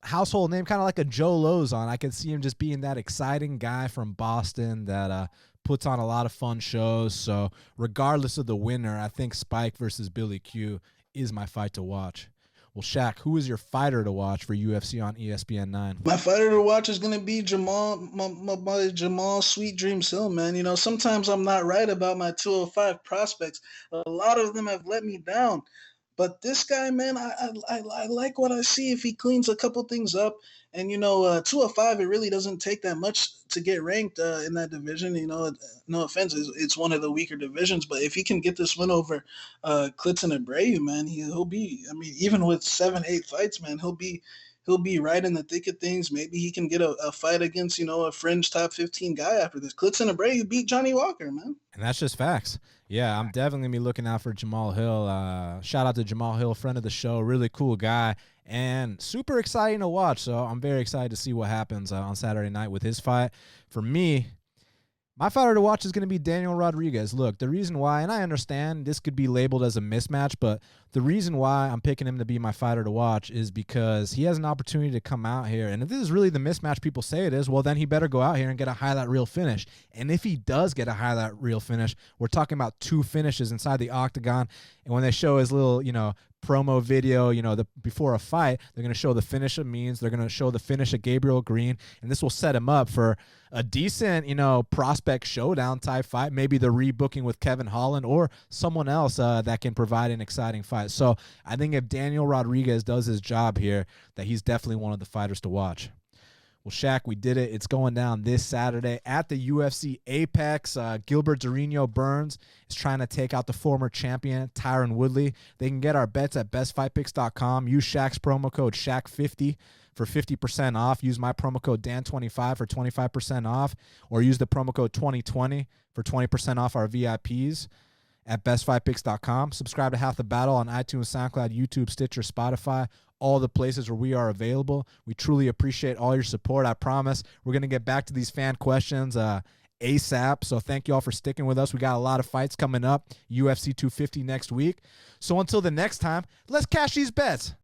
household name, kind of like a Joe Lozon. I could see him just being that exciting guy from Boston that puts on a lot of fun shows. So regardless of the winner, I think Spike versus Billy Q is my fight to watch. Well, Shaq, who is your fighter to watch for UFC on ESPN 9? My fighter to watch is going to be Jamahal, my buddy Jamahal Sweet Dreams Hill, man. Sometimes I'm not right about my 205 prospects. A lot of them have let me down. But this guy, man, I like what I see if he cleans a couple things up. And, 205, it really doesn't take that much to get ranked in that division. No offense, it's one of the weaker divisions. But if he can get this win over Klidson and Abreu, man, he'll be, even with 7-8 fights, man, he'll be right in the thick of things. Maybe he can get a fight against, a fringe top 15 guy after this. Klidson and Abreu beat Johnny Walker, man. And that's just facts. Yeah, I'm definitely going to be looking out for Jamahal Hill. Shout out to Jamahal Hill, friend of the show. Really cool guy and super exciting to watch. So I'm very excited to see what happens on Saturday night with his fight. For me, my fighter to watch is going to be Daniel Rodriguez. Look, the reason why, and I understand this could be labeled as a mismatch, but the reason why I'm picking him to be my fighter to watch is because he has an opportunity to come out here. And if this is really the mismatch people say it is, well, then he better go out here and get a highlight reel finish. And if he does get a highlight reel finish, we're talking about 2 finishes inside the octagon. And when they show his little, promo video, before a fight, they're going to show the finish of Means. They're going to show the finish of Gabriel Green. And this will set him up for a decent, prospect showdown type fight. Maybe the rebooking with Kevin Holland or someone else that can provide an exciting fight. So I think if Daniel Rodriguez does his job here, that he's definitely one of the fighters to watch. Well, Shaq, we did it. It's going down this Saturday at the UFC Apex. Gilbert Durinho Burns is trying to take out the former champion, Tyron Woodley. They can get our bets at bestfightpicks.com. Use Shaq's promo code Shaq50 for 50% off. Use my promo code Dan25 for 25% off, or use the promo code 2020 for 20% off our VIPs at bestfightpicks.com. Subscribe to Half the Battle on iTunes, SoundCloud, YouTube, Stitcher, Spotify, all the places where we are available. We truly appreciate all your support. I promise we're going to get back to these fan questions ASAP. So thank you all for sticking with us. We got a lot of fights coming up. UFC 250 next week. So until the next time, let's cash these bets.